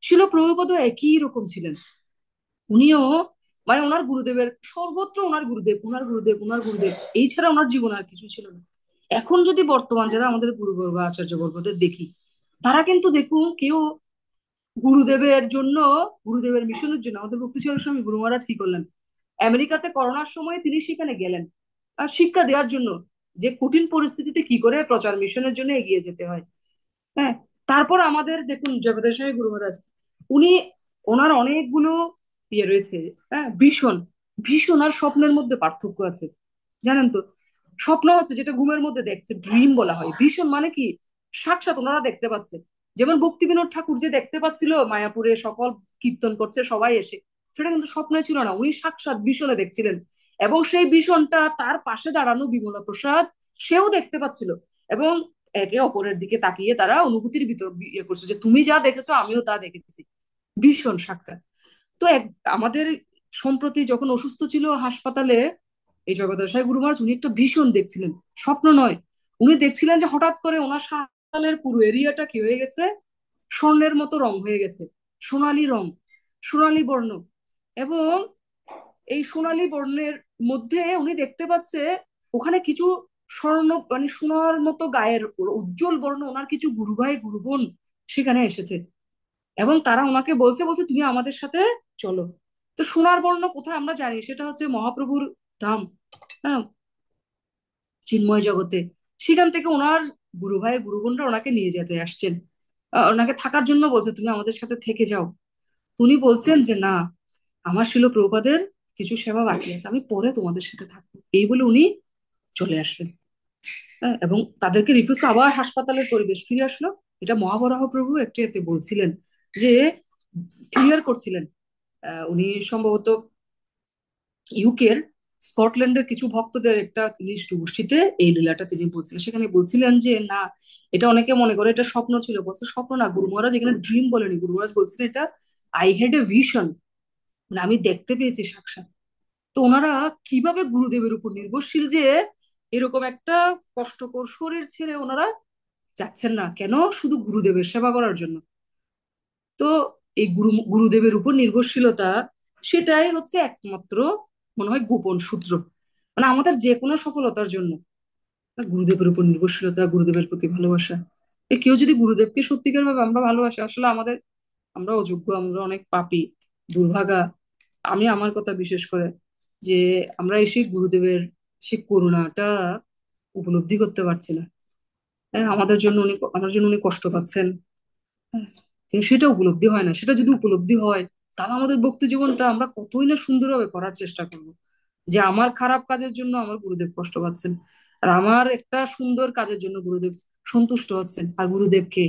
শিল প্রভুপদ একই রকম ছিলেন। উনিও মানে ওনার গুরুদেবের সর্বত্র ওনার গুরুদেব, ওনার গুরুদেব, ওনার গুরুদেব, এই ছাড়া ওনার জীবনে আর কিছু ছিল না। এখন যদি বর্তমান যারা আমাদের গুরুবর্গ আচার্যবর্গদের দেখি, তারা কিন্তু দেখুন কেউ গুরুদেবের জন্য, গুরুদেবের মিশনের জন্য আমাদের ভক্তি স্বামী গুরু মহারাজ কি করলেন, আমেরিকাতে করোনার সময় তিনি সেখানে গেলেন আর শিক্ষা দেওয়ার জন্য যে কঠিন পরিস্থিতিতে কি করে প্রচার মিশনের জন্য এগিয়ে যেতে হয়। হ্যাঁ, তারপর আমাদের দেখুন জগতের স্বামী গুরু মহারাজ, উনি ওনার অনেকগুলো ইয়ে রয়েছে। হ্যাঁ, ভীষণ ভীষণ আর স্বপ্নের মধ্যে পার্থক্য আছে, জানেন তো। স্বপ্ন হচ্ছে যেটা ঘুমের মধ্যে দেখছে, ড্রিম বলা হয়। ভীষণ মানে কি, সাক্ষাৎ ওনারা দেখতে পাচ্ছে। যেমন ভক্তি বিনোদ ঠাকুর যে দেখতে পাচ্ছিল মায়াপুরে সকল কীর্তন করছে সবাই এসে, সেটা কিন্তু স্বপ্নে ছিল না, উনি সাক্ষাৎ ভীষণে দেখছিলেন। এবং সেই ভীষণটা তার পাশে দাঁড়ানো বিমলা প্রসাদ, সেও দেখতে পাচ্ছিল। এবং একে অপরের দিকে তাকিয়ে তারা অনুভূতির ভিতর ইয়ে করছে যে তুমি যা দেখেছো আমিও তা দেখেছি। ভীষণ সাক্ষাৎ। তো আমাদের সম্প্রতি যখন অসুস্থ ছিল হাসপাতালে, এই জগদীশ্বর গুরু মহারাজ উনি একটা ভীষণ দেখছিলেন, স্বপ্ন নয়। উনি দেখছিলেন যে হঠাৎ করে ওনার হাসপাতালের পুরো এরিয়াটা কি হয়ে গেছে, স্বর্ণের মতো রং হয়ে গেছে, সোনালী রং, সোনালী বর্ণ। এবং এই সোনালী বর্ণের মধ্যে উনি দেখতে পাচ্ছে ওখানে কিছু স্বর্ণ মানে সোনার মতো গায়ের উজ্জ্বল বর্ণ ওনার কিছু গুরু ভাই গুরু বোন সেখানে এসেছে। এবং তারা ওনাকে বলছে বলছে তুমি আমাদের সাথে চলো। তো সোনার বর্ণ কোথায় আমরা জানি, সেটা হচ্ছে মহাপ্রভুর ধাম। হ্যাঁ, চিন্ময় জগতে। সেখান থেকে ওনার গুরু ভাই গুরু বোনরা ওনাকে নিয়ে যেতে আসছেন, ওনাকে থাকার জন্য বলছে তুমি আমাদের সাথে থেকে যাও। উনি বলছেন যে না, আমার শিল প্রভুপাদের কিছু সেবা বাকি আছে, আমি পরে তোমাদের সাথে থাকবো, এই বলে উনি চলে আসলেন। হ্যাঁ, এবং তাদেরকে রিফিউজ আবার হাসপাতালের পরিবেশ ফিরে আসলো। এটা মহাবরাহ প্রভু একটি এতে বলছিলেন যে ক্লিয়ার করছিলেন। উনি সম্ভবত ইউকের স্কটল্যান্ডের কিছু ভক্তদের একটা নিষ্ঠ গোষ্ঠীতে এই লীলাটা তিনি বলছিলেন। সেখানে বলছিলেন যে না, এটা অনেকে মনে করে এটা স্বপ্ন ছিল, বলছে স্বপ্ন না, গুরু মহারাজ এখানে ড্রিম বলেনি, গুরু মহারাজ বলছিলেন এটা আই হ্যাড এ ভিশন, মানে আমি দেখতে পেয়েছি সাক্ষাৎ। তো ওনারা কিভাবে গুরুদেবের উপর নির্ভরশীল যে এরকম একটা কষ্টকর শরীর ছেড়ে ওনারা যাচ্ছেন না কেন, শুধু গুরুদেবের সেবা করার জন্য। তো এই গুরুদেবের উপর নির্ভরশীলতা, সেটাই হচ্ছে একমাত্র মনে হয় গোপন সূত্র, মানে আমাদের যে কোনো সফলতার জন্য গুরুদেবের উপর নির্ভরশীলতা, গুরুদেবের প্রতি ভালোবাসা। কেউ যদি গুরুদেবকে সত্যিকার ভাবে আমরা ভালোবাসি, আসলে আমাদের, আমরা অযোগ্য, আমরা অনেক পাপী, দুর্ভাগা। আমি আমার কথা বিশেষ করে, যে আমরা এই সেই গুরুদেবের সেই করুণাটা উপলব্ধি করতে পারছি না। হ্যাঁ, আমাদের জন্য উনি, আমার জন্য উনি কষ্ট পাচ্ছেন। হ্যাঁ, কিন্তু সেটা উপলব্ধি হয় না। সেটা যদি উপলব্ধি হয়, তাহলে আমাদের ভক্তি জীবনটা আমরা কতই না সুন্দরভাবে করার চেষ্টা করব। যে আমার খারাপ কাজের জন্য আমার গুরুদেব কষ্ট পাচ্ছেন, আর আমার একটা সুন্দর কাজের জন্য গুরুদেব সন্তুষ্ট হচ্ছেন। আর গুরুদেবকে,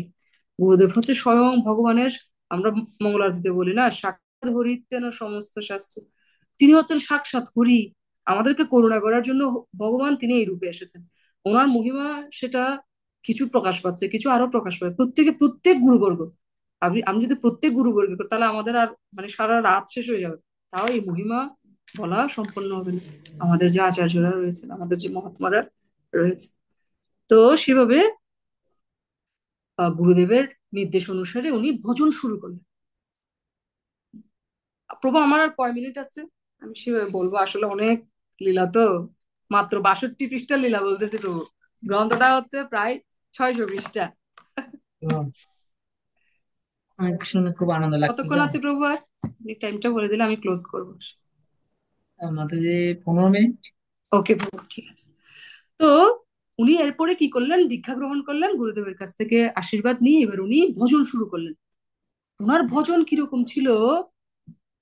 গুরুদেব হচ্ছে স্বয়ং ভগবানের, আমরা মঙ্গল আরতিতে বলি না, সাক্ষাৎ হরিতেন সমস্ত শাস্ত্র, তিনি হচ্ছেন সাক্ষাৎ হরি। আমাদেরকে করুণা করার জন্য ভগবান তিনি এই রূপে এসেছেন। ওনার মহিমা সেটা কিছু প্রকাশ পাচ্ছে, কিছু আরো প্রকাশ পাবে প্রত্যেকে, প্রত্যেক গুরুবর্গ। আমি আমি যদি প্রত্যেক গুরুবর্গ করি তাহলে আমাদের আর মানে সারা রাত শেষ হয়ে যাবে, তাও এই মহিমা বলা সম্পন্ন হবে না। আমাদের যে আচার্যরা রয়েছেন, আমাদের যে মহাত্মারা রয়েছে, তো সেভাবে গুরুদেবের নির্দেশ অনুসারে উনি ভজন শুরু করলেন। প্রভু আমার আর কয় মিনিট আছে? আমি সেভাবে বলবো, আসলে অনেক লীলা তো, মাত্র 62 পৃষ্ঠা লীলা বলতেছি প্রভু, গ্রন্থটা হচ্ছে প্রায় 600 পৃষ্ঠা। তো অনেক শুনে খুব আনন্দ কতক্ষণ লাগতেছে। আছে প্রভু আর? টাইমটা বলে দিলে আমি ক্লোজ করবো। মাতাজি 15 মিনিট। ওকে প্রভু, ঠিক আছে। তো উনি এরপরে কি করলেন, দীক্ষা গ্রহণ করলেন গুরুদেবের কাছ থেকে আশীর্বাদ নিয়ে। এবার উনি ভজন শুরু করলেন। ওনার ভজন কিরকম ছিল,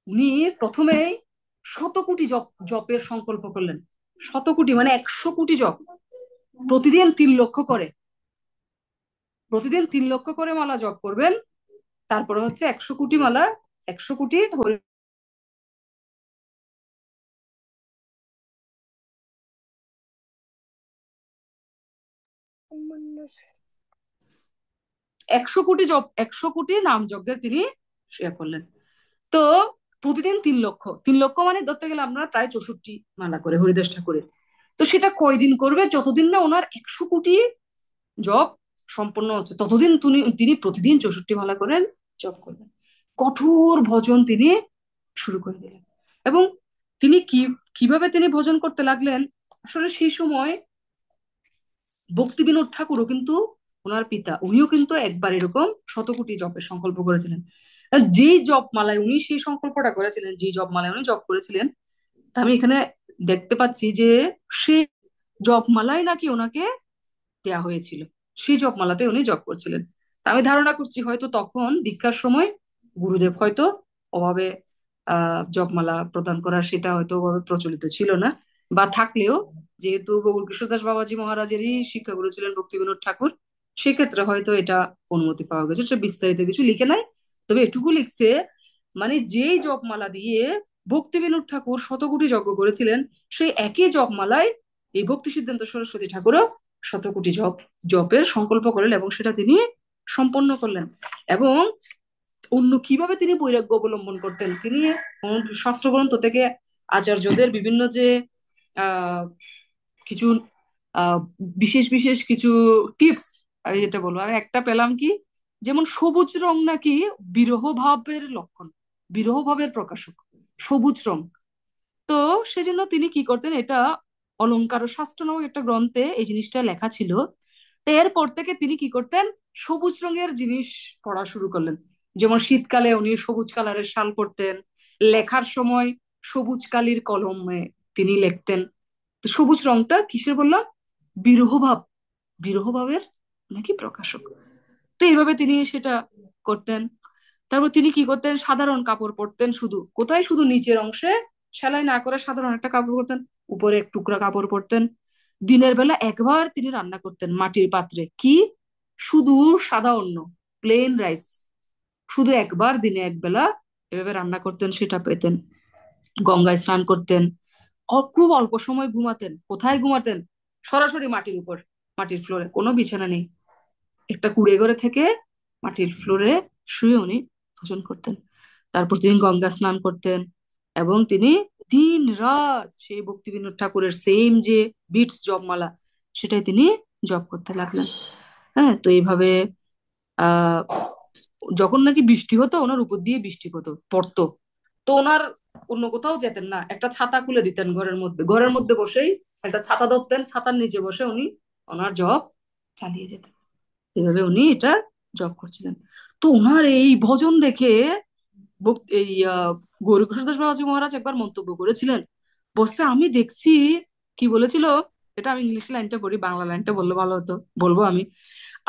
উনি প্রথমেই 100 কোটি জপের সংকল্প করলেন। 100 কোটি মানে 100 কোটি জপ, প্রতিদিন 3 লক্ষ করে, প্রতিদিন 3 লক্ষ করে মালা জপ করবেন। তারপরে হচ্ছে 100 কোটি মালা, 100 কোটি 100 কোটি জপ, 100 কোটি নাম যজ্ঞের তিনি ইয়ে করলেন। তো প্রতিদিন 3 লক্ষ, 3 লক্ষ মানে ধরতে গেলে আপনার প্রায় 64 মালা করে হরিদাস ঠাকুরের। তো সেটা কয়দিন করবে, যতদিন না ওনার 100 কোটি জপ সম্পন্ন হচ্ছে ততদিন তিনি তিনি প্রতিদিন 64 মালা করেন, জপ করবেন। কঠোর ভজন তিনি শুরু করে দিলেন। এবং তিনি কিভাবে তিনি ভজন করতে লাগলেন, আসলে সেই সময় ভক্তি বিনোদ ঠাকুরও কিন্তু, ওনার পিতা, উনিও কিন্তু একবার এরকম 100 কোটি জপের সংকল্প করেছিলেন। আর যেই জপ মালায় উনি সেই সংকল্পটা করেছিলেন, যেই জপ মালায় উনি জপ করেছিলেন, তা আমি এখানে দেখতে পাচ্ছি যে সেই জপমালাই নাকি ওনাকে দেয়া হয়েছিল, সেই জপমালাতে উনি জপ করছিলেন। তা আমি ধারণা করছি হয়তো তখন দীক্ষার সময় গুরুদেব হয়তো অভাবে জপমালা প্রদান করার সেটা হয়তো ওভাবে প্রচলিত ছিল না, বা থাকলেও যেহেতু গৌর কৃষ্ণদাস বাবাজি মহারাজেরই শিক্ষাগুরু ছিলেন ভক্তি বিনোদ ঠাকুর, সেক্ষেত্রে হয়তো এটা অনুমতি পাওয়া গেছে। এটা বিস্তারিত কিছু লিখে নাই, তবে এটুকু লিখছে মানে যেই জপমালা দিয়ে ভক্তি বিনোদ ঠাকুর 100 কোটি যজ্ঞ করেছিলেন, সেই একই জপমালায় এই ভক্তি সিদ্ধান্ত সরস্বতী ঠাকুরও 100 কোটি জপের সংকল্প করলেন এবং সেটা তিনি সম্পন্ন করলেন। এবং অন্য কিভাবে তিনি বৈরাগ্য অবলম্বন করতেন, তিনি শাস্ত্রগ্রন্থ থেকে আচার্যদের বিভিন্ন যে আহ কিছু আহ বিশেষ বিশেষ কিছু টিপস, আমি যেটা বলবো, আমি একটা পেলাম কি, যেমন সবুজ রং নাকি বিরহ ভাবের লক্ষণ, বিরহ ভাবের প্রকাশক সবুজ রং। তো সেজন্য তিনি কি করতেন, এটা অলংকার শাস্ত্র নামক একটা গ্রন্থে এই জিনিসটা লেখা ছিল। তো এরপর থেকে তিনি কি করতেন, সবুজ রঙের জিনিস পড়া শুরু করলেন। যেমন শীতকালে উনি সবুজ কালারের শাল পরতেন, লেখার সময় সবুজ কালির কলমে তিনি লিখতেন। তো সবুজ রংটা কিসের বললাম, বিরহভাব, বিরহভাবের নাকি প্রকাশক। তো এইভাবে তিনি সেটা করতেন। তারপর তিনি কি করতেন, সাধারণ কাপড় পরতেন, শুধু কোথায়, শুধু নিচের অংশে সেলাই না করে সাধারণ একটা কাপড় পরতেন, উপরে এক টুকরা কাপড় পরতেন। দিনের বেলা একবার তিনি রান্না করতেন মাটির পাত্রে, কি, শুধু সাদা অন্ন, প্লেন রাইস, শুধু একবার দিনে একবেলা এভাবে রান্না করতেন, সেটা পেতেন। গঙ্গায় স্নান করতেন। খুব অল্প সময় ঘুমাতেন। কোথায় ঘুমাতেন, সরাসরি মাটির উপর, মাটির ফ্লোরে, কোনো বিছানা নেই, একটা কুড়ে ঘরে থেকে মাটির ফ্লোরে শুয়ে উনি ভোজন করতেন। তারপর তিনি গঙ্গা স্নান করতেন এবং তিনি দিন রাত সেই ভক্তি বিনোদ ঠাকুরের সেম যে বিটস জপমালা, সেটাই তিনি জপ করতে লাগলেন। হ্যাঁ, তো এইভাবে আহ যখন নাকি বৃষ্টি হতো, ওনার উপর দিয়ে বৃষ্টি হতো পড়তো, তো ওনার অন্য কোথাও যেতেন না, একটা ছাতা খুলে দিতেন ঘরের মধ্যে, ঘরের মধ্যে বসেই একটা ছাতা ধরতেন, ছাতার নিচে বসে উনি ওনার জপ চালিয়ে যেতেন। এভাবে উনি এটা জব করছিলেন। তো ওনার এই ভজন দেখে এই গৌরীকৃষ্ণদাস বাবাজী মহারাজ একবার মন্তব্য করেছিলেন, বলছে আমি দেখছি, কি বলেছিল, এটা আমি ইংলিশ লাইনটা পড়ি, বাংলা লাইনটা বললে ভালো হতো, বলবো আমি,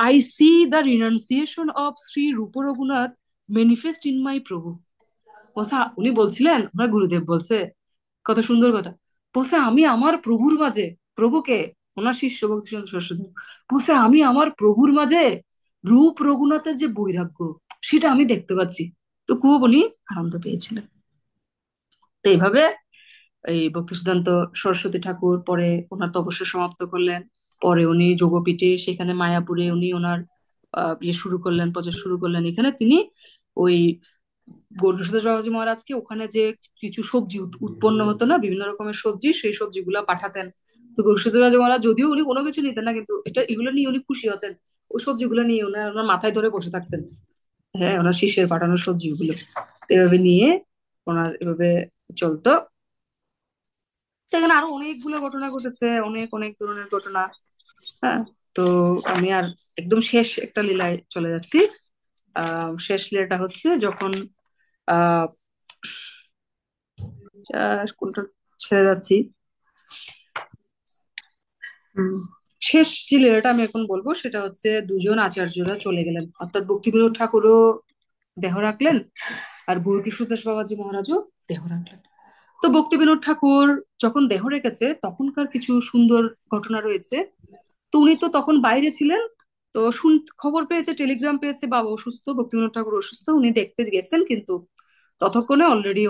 I C the renunciation of Shri রূপ রঘুনাথ ম্যানিফেস্ট ইন মাই প্রভু। বলছে উনি বলছিলেন, ওনার গুরুদেব বলছে, কত সুন্দর কথা, বলছে আমি আমার প্রভুর মাঝে, প্রভুকে, ওনার শিষ্য ভক্তি সরস্বতী, বলছে আমি আমার প্রভুর মাঝে রূপ রঘুনাথের যে বৈরাগ্য, সেটা আমি দেখতে পাচ্ছি। তো খুব উনি আনন্দ পেয়েছিলেন। তো এইভাবে এই ভক্তি সিদ্ধান্ত সরস্বতী ঠাকুর পরে ওনার তপস্যা সমাপ্ত করলেন। পরে উনি যোগপীঠে, সেখানে মায়াপুরে উনি ওনার ইয়ে শুরু করলেন, প্রচার শুরু করলেন। এখানে তিনি ওই গৌরকিশোর বাবাজী মহারাজকে ওখানে যে কিছু সবজি উৎপন্ন হতো না, বিভিন্ন রকমের সবজি, সেই সবজিগুলা পাঠাতেন। তো গৌরকিশোর বাবাজী মহারাজ যদিও উনি কোনো কিছু নিতেন না, কিন্তু এগুলো নিয়ে উনি খুশি হতেন। ওই সবজিগুলো নিয়ে ওনার ওনার মাথায় ধরে বসে থাকতেন, হ্যাঁ, ওনার শিষ্যের পাঠানোর সবজিগুলো। তো এভাবে নিয়ে ওনার এভাবে চলতো। তো এখানে আরো অনেকগুলো ঘটনা ঘটেছে, অনেক অনেক ধরনের ঘটনা। হ্যাঁ। তো আমি আর একদম শেষ একটা লীলায় চলে যাচ্ছি। শেষ লীলাটা হচ্ছে যখন আহ কোনটা ছেড়ে যাচ্ছি। হুম, শেষ যে লীলাটা আমি এখন বলবো সেটা হচ্ছে দুজন আচার্যরা চলে গেলেন, অর্থাৎ ভক্তিবিনোদ ঠাকুরও দেহ রাখলেন, আর গৌরকিশোরদাস বাবাজি মহারাজও দেহ রাখলেন। তো ভক্তিবিনোদ ঠাকুর যখন দেহ রেখেছে তখনকার কিছু সুন্দর ঘটনা রয়েছে। তো উনি তো তখন বাইরে ছিলেন। তো খবর পেয়েছে, টেলিগ্রাম পেয়েছে বাবা অসুস্থ, ভক্তিবিনোদ ঠাকুর অসুস্থ, উনি দেখতে গেছেন, কিন্তু ততক্ষণে অলরেডি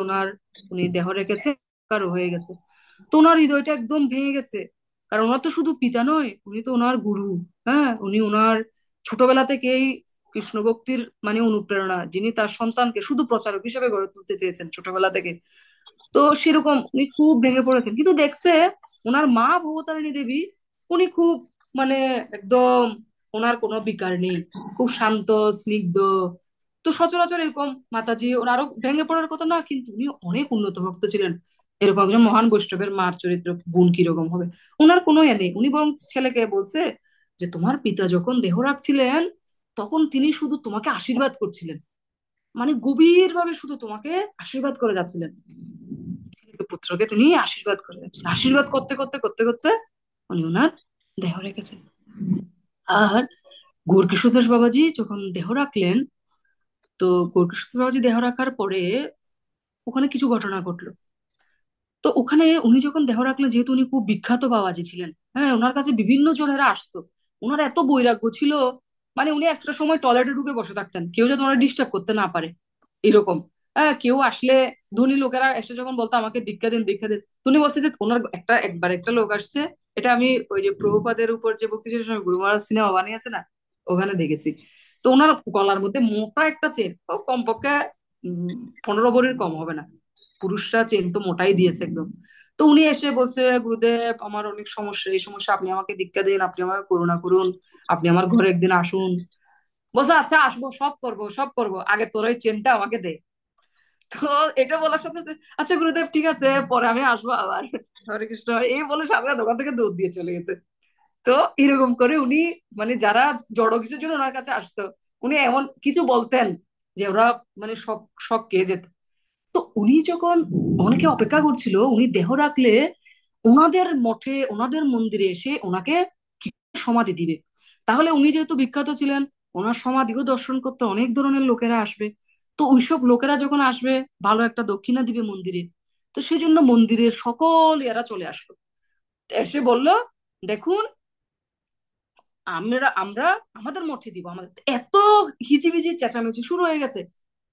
উনি দেহ রেখেছে, কারো হয়ে গেছে। তো ওনার হৃদয়টা একদম ভেঙে গেছে। কারণ ওনার তো শুধু পিতা নয়, উনি তো ওনার গুরু। হ্যাঁ, উনি ওনার ছোটবেলা থেকেই কৃষ্ণ ভক্তির মানে অনুপ্রেরণা, যিনি তার সন্তানকে শুধু প্রচারক হিসেবে গড়ে তুলতে চেয়েছেন ছোটবেলা থেকে। তো সেরকম উনি খুব ভেঙে পড়েছেন, কিন্তু দেখছে ওনার মা ভবতারিণী দেবী, উনি খুব মানে একদম ওনার কোনো বিকার নেই, খুব শান্ত স্নিগ্ধ। তো সচরাচর এরকম মাতাজি ওনারও ভেঙে পড়ার কথা না, কিন্তু উনি অনেক উন্নত ভক্ত ছিলেন। এরকম একজন মহান বৈষ্ণবের মার চরিত্র গুণ কিরকম হবে, ওনার কোনো ইয়ে নেই। উনি বরং ছেলেকে বলছে যে তোমার পিতা যখন দেহ রাখছিলেন তখন তিনি শুধু তোমাকে আশীর্বাদ করছিলেন, মানে গভীর ভাবে শুধু তোমাকে আশীর্বাদ করে যাচ্ছিলেন। পুত্রকে তিনি আশীর্বাদ করে যাচ্ছেন, আশীর্বাদ করতে করতে করতে করতে উনি ওনার দেহ রেখেছেন। আর গৌরকিশোরদাস বাবাজি যখন দেহ রাখলেন, তো গৌরকিশোরদাস বাবাজি দেহ রাখার পরে ওখানে কিছু ঘটনা ঘটলো। তো ওখানে উনি যখন দেহ রাখলেন, যেহেতু উনি খুব বিখ্যাত বাবাজি ছিলেন, হ্যাঁ, ওনার কাছে বিভিন্ন জনেরা আসতো। ওনার এত বৈরাগ্য ছিল, মানে উনি একটা সময় টয়লেটে ঢুকে বসে থাকতেন, কেউ যাতে ওনার ডিস্টার্ব করতে না পারে, এরকম। হ্যাঁ, কেউ আসলে ধনী লোকেরা এসে যখন বলতো আমাকে দীক্ষা দিন দীক্ষা দিন, তো উনি বলছে যে ওনার একবার একটা লোক আসছে, এটা আমি ওই যে প্রভুপাদের উপর যে ভক্তি ছিল গুরু মহারাজ সিনেমা বানিয়েছে না, ওখানে দেখেছি। তো ওনার গলার মধ্যে মোটা একটা চেন, ও কমপক্ষে 15 ভরির কম হবে না। পুরুষরা চেন তো মোটাই দিয়েছে একদম। তো উনি এসে বলছে গুরুদেব আমার অনেক সমস্যা, এই সমস্যা, আপনি আমাকে দীক্ষা দিন, আপনি আমাকে করুণা করুন, আপনি আমার ঘরে একদিন আসুন। বলছে আচ্ছা আসবো, সব করব সব করব, আগে তোর ওই চেনটা আমাকে দে। তো এটা বলার সাথে সাথে, আচ্ছা গুরুদেব ঠিক আছে, পরে আমি আসবো আবার, হরে কৃষ্ণ, এই বলে সামনে দোকান থেকে দৌড় দিয়ে চলে গেছে। তো এরকম করে উনি মানে যারা জড় কিছুর জন্য ওনার কাছে আসতো, উনি এমন কিছু বলতেন যে ওরা মানে সব সব কে যেত। তো উনি যখন অনেকে অপেক্ষা করছিল উনি দেহ রাখলে ওনাদের মঠে ওনাদের মন্দিরে এসে ওনাকে সমাধি দিবে, তাহলে উনি যেহেতু বিখ্যাত ছিলেন, ওনার সমাধিও দর্শন করতে অনেক ধরনের লোকেরা আসবে। তো ওইসব লোকেরা যখন আসবে, ভালো একটা দক্ষিণা দিবে মন্দিরে। তো সেই জন্য মন্দিরের সকল এরা চলে আসলো, এসে বলল দেখুন আমরা আমরা আমাদের মঠে দিব, আমাদের এত হিজিবিজি চেঁচামেচি শুরু হয়ে গেছে।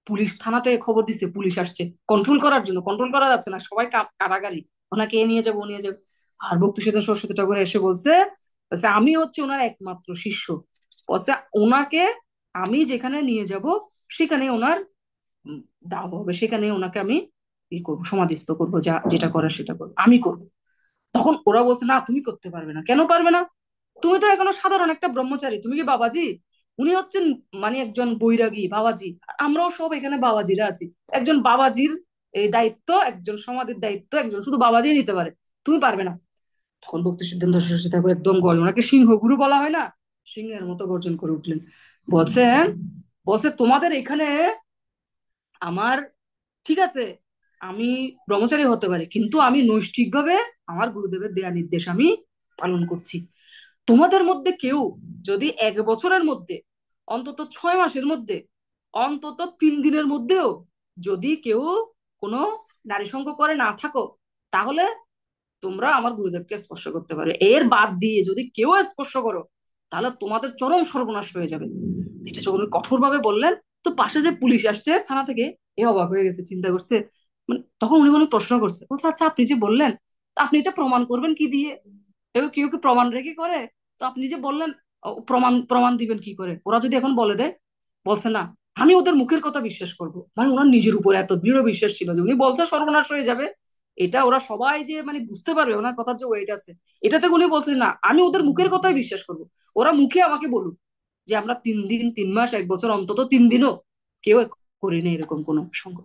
পুলিশ থানাতে খবর দিছে, পুলিশ আসছে কন্ট্রোল করার জন্য, কন্ট্রোল করা যাচ্ছে না, সবাই কারাগারি, ওনাকে এ নিয়ে যাবো ও নিয়ে যাবো। আর ভক্তি সিদ্ধেশ্বর সরস্বতী ঠাকুর এসে বলছে, বলছে, আমি হচ্ছে ওনার একমাত্র শিষ্য, বলছে ওনাকে আমি যেখানে নিয়ে যাব সেখানে ওনার উম, দাহ হবে, সেখানে ওনাকে আমি ই করবো, সমাধিস্থ করবো, যা যেটা করার সেটা করবো আমি করবো। তখন ওরা বলছে না তুমি করতে পারবে না, কেন পারবে না, তুমি তো এখনো সাধারণ একটা ব্রহ্মচারী, তুমি কি বাবাজি? উনি হচ্ছেন মানে একজন বৈরাগী বাবাজি, আর আমরাও সব এখানে বাবাজিরা আছি। একজন বাবাজির এই দায়িত্ব, একজন সমাধির দায়িত্ব একজন শুধু বাবাজি নিতে পারে, তুমি পারবে না। তখন ভক্তি সিদ্ধান্ত সরস্বতী ঠাকুর একদম গর্জন, ওনাকে সিংহ গুরু বলা হয় না, সিংহের মতো গর্জন করে উঠলেন। বলছেন, বলছে তোমাদের এখানে আমার, ঠিক আছে আমি ব্রহ্মচারী হতে পারি, কিন্তু আমি নৈষ্ঠিকভাবে আমার গুরুদেবের দেয়া নির্দেশ আমি পালন করছি। তোমাদের মধ্যে কেউ যদি 1 বছরের মধ্যে, অন্তত 6 মাসের মধ্যে, অন্তত 3 দিনের মধ্যেও যদি কেউ কোনো নারী সঙ্গ করে না থাকো, তাহলে তোমরা আমার গুরুদেবকে স্পর্শ করতে পারো, এর বাদ দিয়ে যদি কেউ স্পর্শ করো তাহলে তোমাদের চরম সর্বনাশ হয়ে যাবে। এটা যখন কঠোর ভাবে বললেন, তো পাশে যে পুলিশ আসছে থানা থেকে, এ অবাক হয়ে গেছে, চিন্তা করছে, মানে তখন উনি মনে প্রশ্ন করছে, বলছে আচ্ছা আপনি যে বললেন, তা আপনি এটা প্রমাণ করবেন কি দিয়ে? কেউ কেউ কি প্রমাণ রেখে করে? তো আপনি যে বললেন প্রমাণ প্রমাণ দিবেন কি করে, ওরা যদি এখন বলে দেয়? বলছে না, আমি ওদের মুখের কথা বিশ্বাস করব, মানে ওনার নিজের উপর এত দৃঢ় বিশ্বাস ছিল যে উনি বলছে সর্বনাশ হয়ে যাবে, এটা ওরা সবাই যে মানে বুঝতে পারবে ওনার কথার যে ওয়েট আছে, এটাতে উনি বলছেন না আমি ওদের মুখের কথাই বিশ্বাস করব, ওরা মুখে আমাকে বলুক যে আমরা 3 দিন 3 মাস 1 বছর অন্তত 3 দিনও কেউ করি না এরকম কোনো সঙ্গ।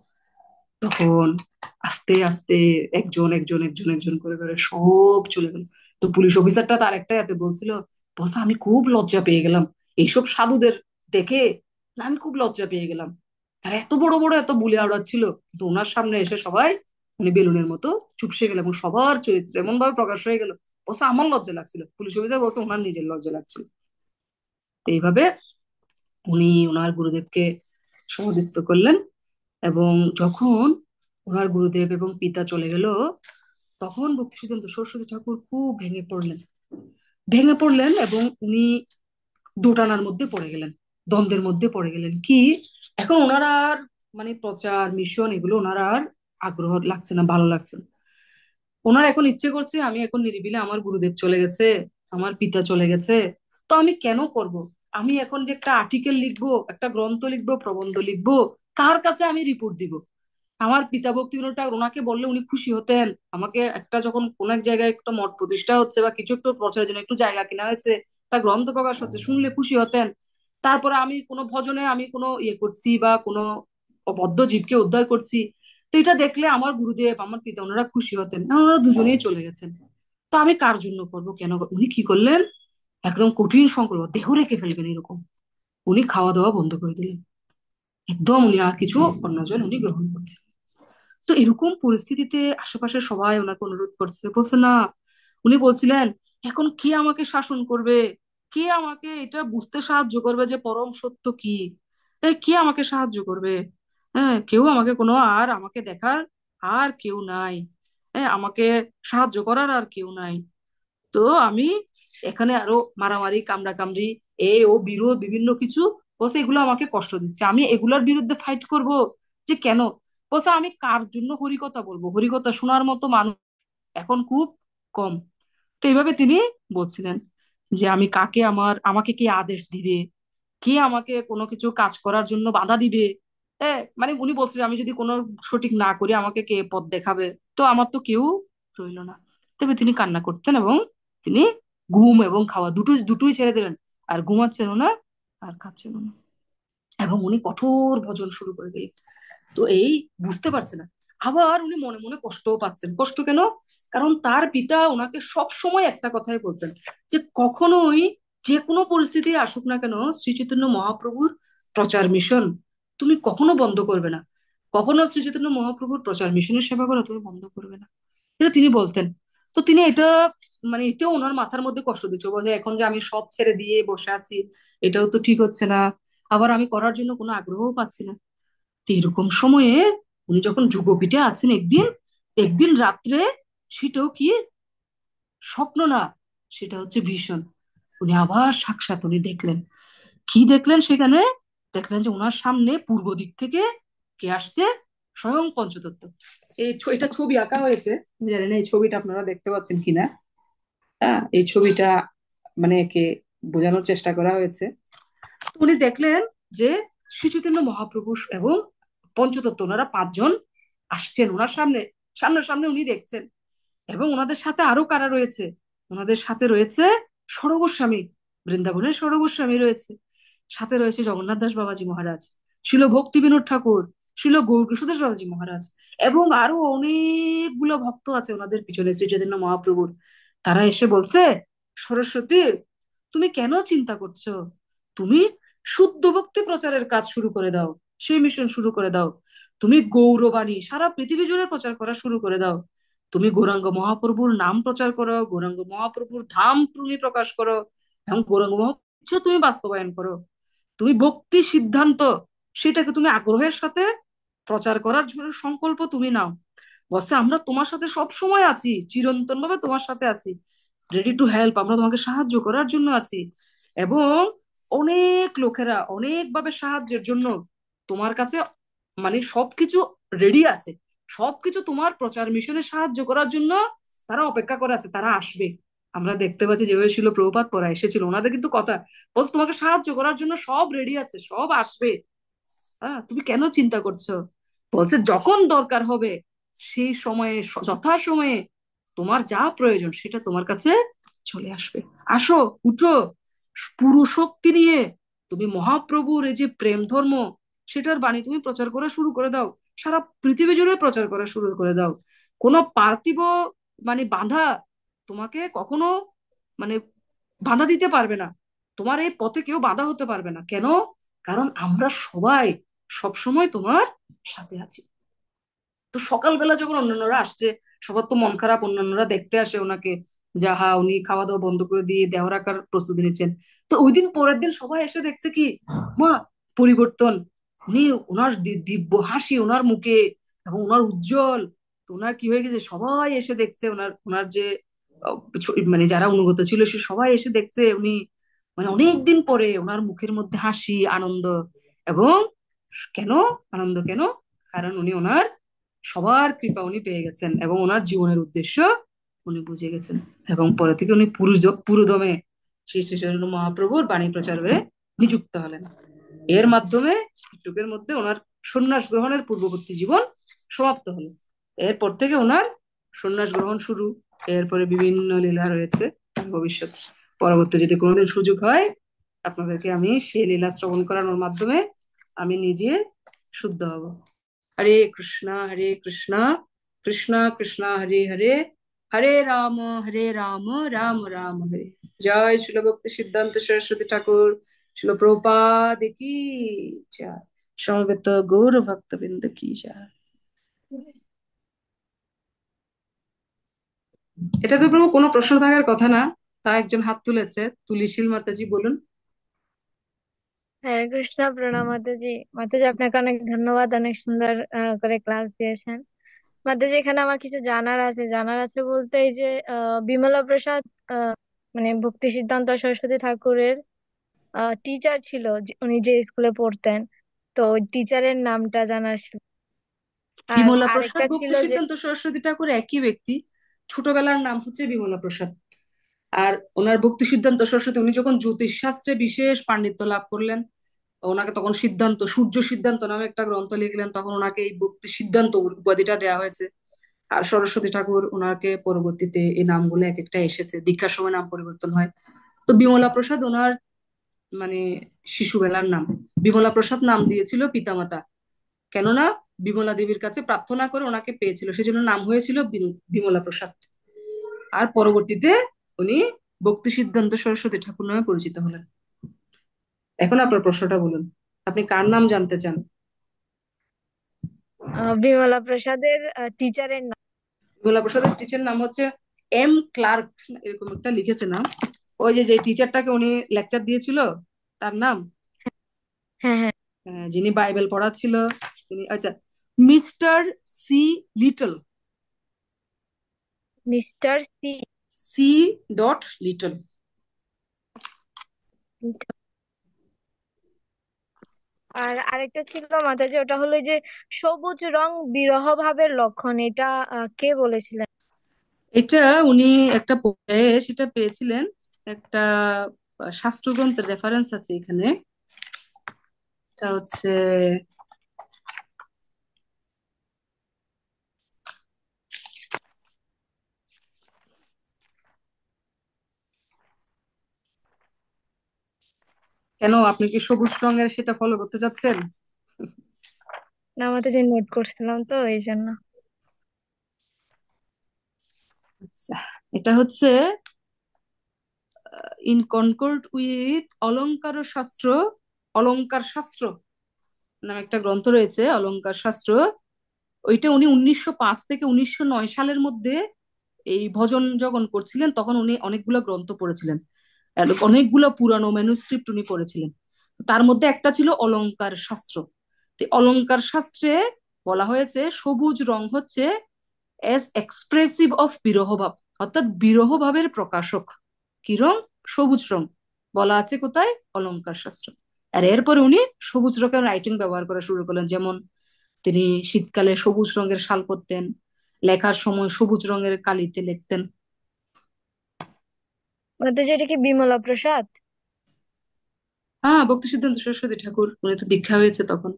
তখন আস্তে আস্তে একজন একজন একজন একজন করে করে সব চলে গেল। তো পুলিশ অফিসারটা তার একটা এতে বলছিল, বস আমি খুব লজ্জা পেয়ে গেলাম এইসব সাধুদের দেখে, না আমি খুব লজ্জা পেয়ে গেলাম। আর এত বড় বড় এত বুলি আওড়াচ্ছিল, কিন্তু ওনার সামনে এসে সবাই মানে বেলুনের মতো চুপসে গেল, এবং সবার চরিত্র এমন ভাবে প্রকাশ হয়ে গেল। বলছে আমার লজ্জা লাগছিল, পুলিশ অফিসার বলছে ওনার নিজের লজ্জা লাগছিল। তো এইভাবে উনি ওনার গুরুদেবকে সমাধিস্থ করলেন। এবং যখন ওনার গুরুদেব এবং পিতা চলে গেল, তখন ভক্তিসিদ্ধান্ত সরস্বতী ঠাকুর খুব ভেঙে পড়লেন। ভেঙে পড়লেন এবং উনি দোটানার মধ্যে পড়ে গেলেন, দ্বন্দ্বের মধ্যে পড়ে গেলেন। কি এখন ওনার আর মানে প্রচার মিশন এগুলো ওনার আর আগ্রহ লাগছে না, ভালো লাগছে না। ওনার এখন ইচ্ছে করছে আমি এখন নিরিবিলি, আমার গুরুদেব চলে গেছে, আমার পিতা চলে গেছে, তো আমি কেন করব? আমি এখন যে একটা আর্টিকেল লিখবো, একটা গ্রন্থ লিখবো, প্রবন্ধ লিখবো, কার কাছে আমি রিপোর্ট দিব? আমার পিতা ভক্তিবিনোদ ঠাকুর ওনাকে বললে উনি খুশি হতেন। আমাকে একটা যখন কোন এক জায়গায় একটা মঠ প্রতিষ্ঠা হচ্ছে বা কিছু একটু প্রচারের জন্য একটু জায়গা কিনা হয়েছে, একটা গ্রন্থ প্রকাশ হচ্ছে, শুনলে খুশি হতেন। তারপরে আমি কোনো ভজনে আমি কোনো ইয়ে করছি বা কোনো বদ্ধ জীবকে উদ্ধার করছি, তো এটা দেখলে আমার গুরুদেব আমার পিতা ওনারা খুশি হতেন না, ওনারা দুজনেই চলে গেছেন। তো আমি কার জন্য করবো, কেন উনি কি করলেন, একদম কঠিন সংকল্প, দেহ রেখে ফেলবেন এরকম। উনি খাওয়া দাওয়া বন্ধ করে দিলেন, একদম উনি আর কিছু অন্ন জল উনি গ্রহণ করছেন। তো এরকম পরিস্থিতিতে আশেপাশে সবাই ওনাকে অনুরোধ করছে, বলছে না। উনি বলছিলেন এখন কে আমাকে শাসন করবে, কে আমাকে এটা বুঝতে সাহায্য করবে যে পরম সত্য কি, কে আমাকে সাহায্য করবে? হ্যাঁ, কেউ আমাকে কোনো আর আমাকে দেখার আর কেউ নাই, হ্যাঁ আমাকে সাহায্য করার আর কেউ নাই। তো আমি এখানে আরো মারামারি কামড়া কামড়ি ও বিরোধ বিভিন্ন কিছু, বসে এগুলো আমাকে কষ্ট দিচ্ছে, আমি এগুলোর বিরুদ্ধে ফাইট করব যে কেন? বসে আমি কার জন্য হরিকথা বলবো, হরিকথা শোনার মতো মানুষ এখন খুব কম। তো এইভাবে তিনি বলছিলেন যে আমি কাকে, আমাকে কে আদেশ দিবে, কে আমাকে কোনো কিছু কাজ করার জন্য বাধা দিবে? মানে উনি বলছিলেন আমি যদি কোনো সঠিক না করি আমাকে কে পথ দেখাবে? তো আমার তো কেউ রইলো না। তবে তিনি কান্না করতেন এবং তিনি ঘুম এবং খাওয়া দুটোই দুটোই ছেড়ে দিলেন। আর ঘুমাচ্ছেন না, আর খাচ্ছেন না, এবং উনি কঠোর ভজন শুরু করে দিলেন। তো এই বুঝতে পারছে না। আবার উনি মনে মনে কষ্টও পাচ্ছেন। কষ্ট কেন? কারণ তার পিতা ওনাকে সব সময় একটা কথাই বলতেন, যে কখনোই যে কোনো পরিস্থিতি আসুক না কেন শ্রী চৈতন্য মহাপ্রভুর প্রচার মিশন তুমি কখনো বন্ধ করবে না, কখনো শ্রী চৈতন্য মহাপ্রভুর প্রচার মিশনের সেবা করা তুমি বন্ধ করবে না, এটা তিনি বলতেন। তো তিনি এটা মানে এটাও ওনার মাথার মধ্যে কষ্ট দিচ্ছে, বলছে এখন যে আমি সব ছেড়ে দিয়ে বসে আছি এটাও তো ঠিক হচ্ছে না, আবার আমি করার জন্য কোনো আগ্রহও পাচ্ছি না। তো এরকম সময়ে উনি যখন যুগপীঠে আছেন একদিন, একদিন রাত্রে, সেটাও কি স্বপ্ন না, সেটা হচ্ছে ভিশন। উনি আবার সাক্ষাৎ উনি দেখলেন। কি দেখলেন সেখানে? দেখলেন যে ওনার সামনে পূর্ব দিক থেকে কে আসছে, স্বয়ং পঞ্চতত্ত্ব। এটা ছবি আঁকা হয়েছে, আমি জানি না এই ছবিটা আপনারা দেখতে পাচ্ছেন কিনা। হ্যাঁ, এই ছবিটা মানে একে বোঝানোর চেষ্টা করা হয়েছে। তো উনি দেখলেন যে শ্রী চৈতন্য মহাপ্রভু এবং পঞ্চতত্ত্ব ওনারা পাঁচজন আসছেন ওনার সামনে, সামনে উনি দেখছেন। এবং ওনাদের সাথে আরো কারা রয়েছে? ওনাদের সাথে রয়েছে ষড়গোস্বামী, বৃন্দাবনের ষড়গোস্বামী রয়েছে, সাথে রয়েছে জগন্নাথ দাস বাবাজি মহারাজ, শিল ভক্তি বিনোদ ঠাকুর, শিল গৌরকিশোরদাস বাবাজি মহারাজ, এবং আরো অনেকগুলো ভক্ত আছে ওনাদের পিছনে শ্রী চৈতন্য মহাপ্রভুর। তারা এসে বলছে, সরস্বতী তুমি কেন চিন্তা করছো? তুমি শুদ্ধ ভক্তি প্রচারের কাজ শুরু করে দাও, সেই মিশন শুরু করে দাও। তুমি গৌরবাণী সারা পৃথিবী জুড়ে প্রচার করা শুরু করে দাও। তুমি গৌরাঙ্গ মহাপ্রভুর নাম প্রচার করো, গৌরাঙ্গ মহাপ্রভুর ধাম তুমি প্রকাশ করো, এবং গৌরাঙ্গ মহাপ্রভুর ইচ্ছা তুমি বাস্তবায়ন করো। তুমি ভক্তি সিদ্ধান্ত সেটাকে তুমি আগ্রহের সাথে প্রচার করার জন্য সংকল্প তুমি নাও। বসে আমরা তোমার সাথে সব সময় আছি, চিরন্তন ভাবে তোমার সাথে আছি, রেডি টু হেল্প, আমরা তোমাকে সাহায্য করার জন্য আছি। এবং অনেক লোকেরা অনেক ভাবে সাহায্যের জন্য তোমার কাছে মানে সবকিছু রেডি আছে, সবকিছু তোমার প্রচার মিশনে সাহায্য করার জন্য তারা অপেক্ষা করে আছে, তারা আসবে। আমরা দেখতে পাচ্ছি যেভাবে ছিল প্রভুপাদ পড়া এসেছিল, ওনাদের কিন্তু কথা বলছে তোমাকে সাহায্য করার জন্য সব রেডি আছে, সব আসবে। হ্যাঁ, তুমি কেন চিন্তা করছো? বলছে যখন দরকার হবে সেই সময়ে যথা সময়ে তোমার যা প্রয়োজন সেটা তোমার কাছে চলে আসবে। আসো, উঠো, পুরো শক্তি নিয়ে তুমি মহাপ্রভুর এই যে প্রেম ধর্ম সেটার বাণী তুমি প্রচার করা শুরু করে দাও। সারা পৃথিবী জুড়ে প্রচার করা শুরু করে দাও। কোনো পার্থিব মানে বাধা তোমাকে কখনো মানে বাধা দিতে পারবে না। তোমার এই পথে কেউ বাধা হতে পারবে না। কেন? কারণ আমরা সবাই সবসময় তোমার সাথে আছি। তো সকালবেলা যখন অন্যান্যরা আসছে, সবার তো মন খারাপ, অন্যান্যরা দেখতে আসে ওনাকে, যাহা উনি খাওয়া দাওয়া বন্ধ করে দিয়ে দেহ রাখার প্রস্তুতি নিচ্ছেন। তো ওই দিন পরের দিন সবাই এসে দেখছে কি, মা, পরিবর্তন। উনি, ওনার দিব্য হাসি ওনার মুখে, এবং ওনার উজ্জ্বল। তো ওনার কি হয়ে গেছে, সবাই এসে দেখছে ওনার ওনার যে মানে যারা অনুগত ছিল সে সবাই এসে দেখছে উনি মানে অনেক দিন পরে ওনার মুখের মধ্যে হাসি, আনন্দ। এবং কেন আনন্দ, কেন? কারণ উনি ওনার সবার কৃপা উনি পেয়ে গেছেন, এবং ওনার জীবনের উদ্দেশ্য উনি বুঝে গেছেন। এবং পরে থেকে উনি পুরোদমে শ্রী শ্রী চৈতন্য মহাপ্রভুর বাণী প্রচারে নিযুক্ত হলেন। এর মাধ্যমে যুগের মধ্যে ওনার সন্ন্যাস গ্রহণের পূর্ববর্তী জীবন সমাপ্ত হলো। এরপর থেকে ওনার সন্ন্যাস গ্রহণ শুরু। এরপরে বিভিন্ন লীলা রয়েছে। ভবিষ্যৎ পরবর্তী যদি কোনোদিন সুযোগ হয়, আপনাদেরকে আমি সেই লীলা শ্রবণ করানোর মাধ্যমে আমি নিজে শুদ্ধ হব। হরে কৃষ্ণ কৃষ্ণ কৃষ্ণ হরে হরে, হরে রাম রাম রাম হরে। জয় শিল ভক্তি সিদ্ধান্ত সরস্বতী ঠাকুর, শিল প্রভুপাদ কি জয়, সমবেত গৌর ভক্তবৃন্দ কি জয়। এটা তো প্রভু কোনো প্রশ্ন থাকার কথা না। তা একজন হাত তুলেছে, তুলিশীল মাতাজি, বলুন। হরে কৃষ্ণ, প্রণাম মাতাজি। মাতাজি, আপনাকে অনেক ধন্যবাদ, অনেক সুন্দর করে ক্লাস দিয়েছেন। মাতাজি, এখানে আমার কিছু জানার আছে বলতে, এই যে বিমলা প্রসাদ মানে ভক্তি সিদ্ধান্ত সরস্বতী ঠাকুরের টিচার ছিল, উনি যে স্কুলে পড়তেন, তো ওই টিচারের নামটা জানার ছিল। আর বিমলা প্রসাদ আরেকটা ছিল ভক্তি যে, সিদ্ধান্ত সরস্বতী ঠাকুর একই ব্যক্তি। ছোটবেলার নাম হচ্ছে বিমলা প্রসাদ। আর ওনার ভক্তি সিদ্ধান্ত সরস্বতী, উনি যখন জ্যোতিষ শাস্ত্রে বিশেষ পাণ্ডিত্য লাভ করলেন, ওনাকে তখন সিদ্ধান্ত, সূর্য সিদ্ধান্ত নামে একটা গ্রন্থ লিখলেন, তখন ওনাকে এই ভক্তি সিদ্ধান্ত উপাধিটা দেওয়া হয়েছে। আর সরস্বতী ঠাকুর ওনাকে পরবর্তীতে এই নামগুলো এক একটা এসেছে, দীক্ষার সময় নাম পরিবর্তন হয়। তো বিমলা প্রসাদ ওনার মানে শিশুবেলার নাম। বিমলা প্রসাদ নাম দিয়েছিল পিতামাতা, কেননা বিমলা দেবীর কাছে প্রার্থনা করে ওনাকে পেয়েছিল, সেজন্য নাম হয়েছিল বিমলা প্রসাদ। আর পরবর্তীতে উনি ভক্তি সিদ্ধান্ত সরস্বতী ঠাকুর নামে পরিচিত হলেন। এখন আপনার প্রশ্নটা বলুন, আপনি কার নাম জানতে চান? বিমলা প্রসাদের টিচারের নাম। বিমলা প্রসাদের টিচার নাম হচ্ছে এম ক্লার্ক, এরকম একটা লিখেছে নাম। ওই যে যে টিচারটাকে উনি লেকচার দিয়েছিল, তার নাম, হ্যাঁ, হ্যাঁ। যিনি বাইবেল পড়াচ্ছিল, তিনি, আচ্ছা, mister C Little. Mister C. C dot Little. আর আরেকটা ছিল মাতাজি, ওটা হলো এই যে সবুজ রং বিরহ ভাবের লক্ষণ, এটা কে বলেছিলেন? এটা উনি একটা বইয়ে সেটা পেয়েছিলেন, একটা শাস্ত্রগ্রন্থের রেফারেন্স আছে এখানে। এটা হচ্ছে, কেন, আপনি কি সবুজ রঙের সেটা ফলো করতে চাচ্ছেন? না মাতাজি, নোট করছিলাম তো এই জন্য। আচ্ছা, এটা হচ্ছে ইন কনকর্ড উইথ অলংকার শাস্ত্র, অলংকার শাস্ত্র নামে একটা গ্রন্থ রয়েছে, অলংকার শাস্ত্র। ওইটা উনি 1905 থেকে 1909 সালের মধ্যে এই ভজন যখন করছিলেন, তখন উনি অনেকগুলো গ্রন্থ পড়েছিলেন, আর অনেকগুলো পুরানো ম্যানুস্ক্রিপ্ট উনি পড়েছিলেন। তার মধ্যে একটা ছিল অলংকার শাস্ত্র। তো অলংকার শাস্ত্রে বলা হয়েছে সবুজ রং হচ্ছে এস এক্সপ্রেসিভ অফ বিরহ ভাব, অর্থাৎ বিরহ ভাবের প্রকাশক। কি রং? সবুজ রং। বলা আছে কোথায়? অলংকার শাস্ত্র। আর এরপরে উনি সবুজ রঙের রাইটিং ব্যবহার করা শুরু করলেন, যেমন তিনি শীতকালে সবুজ রঙের শাল পরতেন, লেখার সময় সবুজ রঙের কালিতে লিখতেন। মাতাজি, এটা কি বিমলা প্রসাদ? হ্যাঁ, ভক্তি সিদ্ধান্ত সরস্বতী ঠাকুর, উনি তো দীক্ষা হয়েছে তখন।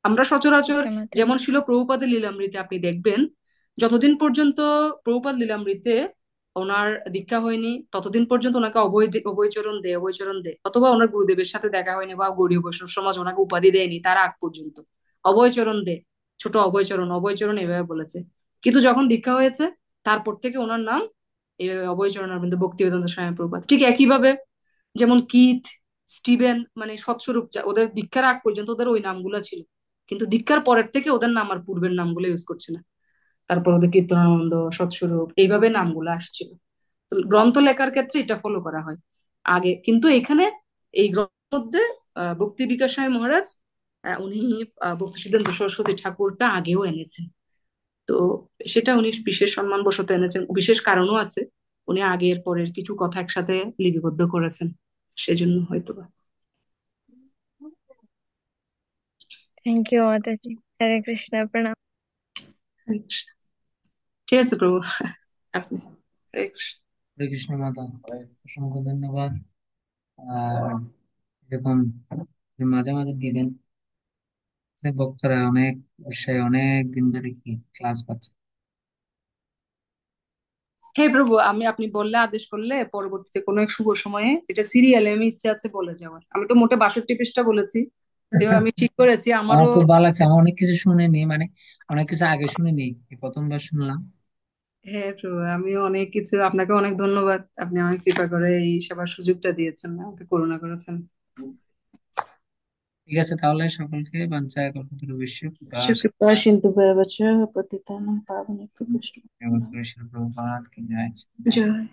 আমরা সচরাচর আচ্ছা মাতাজি। যেমন ছিল প্রভুপাদের লীলামৃতে আপনি দেখবেন, যতদিন পর্যন্ত প্রভুপাদ লীলামৃতে ওনার দীক্ষা হয়নি, ততদিন পর্যন্ত ওনাকে অভয়চরণ দে, অথবা ওনার গুরুদেবের সাথে দেখা হয়নি, বা গৌড়ীয় বৈষ্ণব সমাজ ওনাকে উপাধি দেয়নি, তার আগ পর্যন্ত অভয়চরণ দে, ছোট অভয়চরণ, অভয়চরণ এভাবে বলেছে। কিন্তু যখন দীক্ষা হয়েছে তারপর থেকে ওনার নাম এইভাবে অভয়চরণ অরবিন্দ ভক্তিবেদান্ত স্বামী প্রভুপাদ। ঠিক একইভাবে যেমন কিথ, স্টিভেন, মানে সৎস্বরূপ ওদের দীক্ষার আগ পর্যন্ত ওদের ওই নামগুলো ছিল, কিন্তু দীক্ষার পরের থেকে ওদের নাম আর পূর্বের নামগুলো ইউজ করছে না। তারপর ওদের কীর্তনানন্দ, সৎস্বরূপ এইভাবে নামগুলো আসছিল। তো গ্রন্থ লেখার ক্ষেত্রে এটা ফলো করা হয় আগে, কিন্তু এখানে এই গ্রন্থের মধ্যে ভক্তি বিকাশ স্বামী মহারাজ উনি ভক্তি সিদ্ধান্ত সরস্বতী ঠাকুরটা আগেও এনেছেন। তো সেটা উনি বিশেষ সম্মান বশত এনেছেন, বিশেষ কারণও আছে। উনি আগের পরের কিছু কথা একসাথে লিপিবদ্ধ করেছেন, সেজন্য হয়তোবা। থ্যাংক ইউ মাতাজি। হরে কৃষ্ণ, প্রণাম। হরে কৃষ্ণ। ঠিক আছে প্রভু, আপনি। হরে কৃষ্ণ। হরে কৃষ্ণ মাতা, অসংখ্য ধন্যবাদ। আর এরকম মাঝে মাঝে দিবেন, যে ভক্তরা অনেক উৎসাহে অনেক দিন ধরে কি ক্লাস পাচ্ছে। হে প্রভু, আমি আপনি বললে, আদেশ করলে পরবর্তীতে কোনো এক শুভ সময়ে এটা সিরিয়ালে আমি ইচ্ছে আছে বলে যাওয়ার। আমি তো মোটে 62 পৃষ্ঠা বলেছি, এবার আমি ঠিক করেছি আমার আমারও। খুব ভালো লাগছে, আমি অনেক কিছু শুনিনি, মানে অনেক কিছু আগে শুনিনি, এই প্রথমবার শুনলাম। হ্যাঁ প্রভু, আমিও অনেক কিছু, আপনাকে অনেক ধন্যবাদ, আপনি আমাকে কৃপা করে এই সেবার সুযোগটা দিয়েছেন, আমাকে করুণা করেছেন। ঠিক আছে, তাহলে সকলকে বাঞ্ছায় কল্পতরু কৃপা সিন্ধু ভয়বচ পতিতানাং পাবনেভ্যো বৈষ্ণবেভ্যো প্রভুপাদ কি জয়। জয়।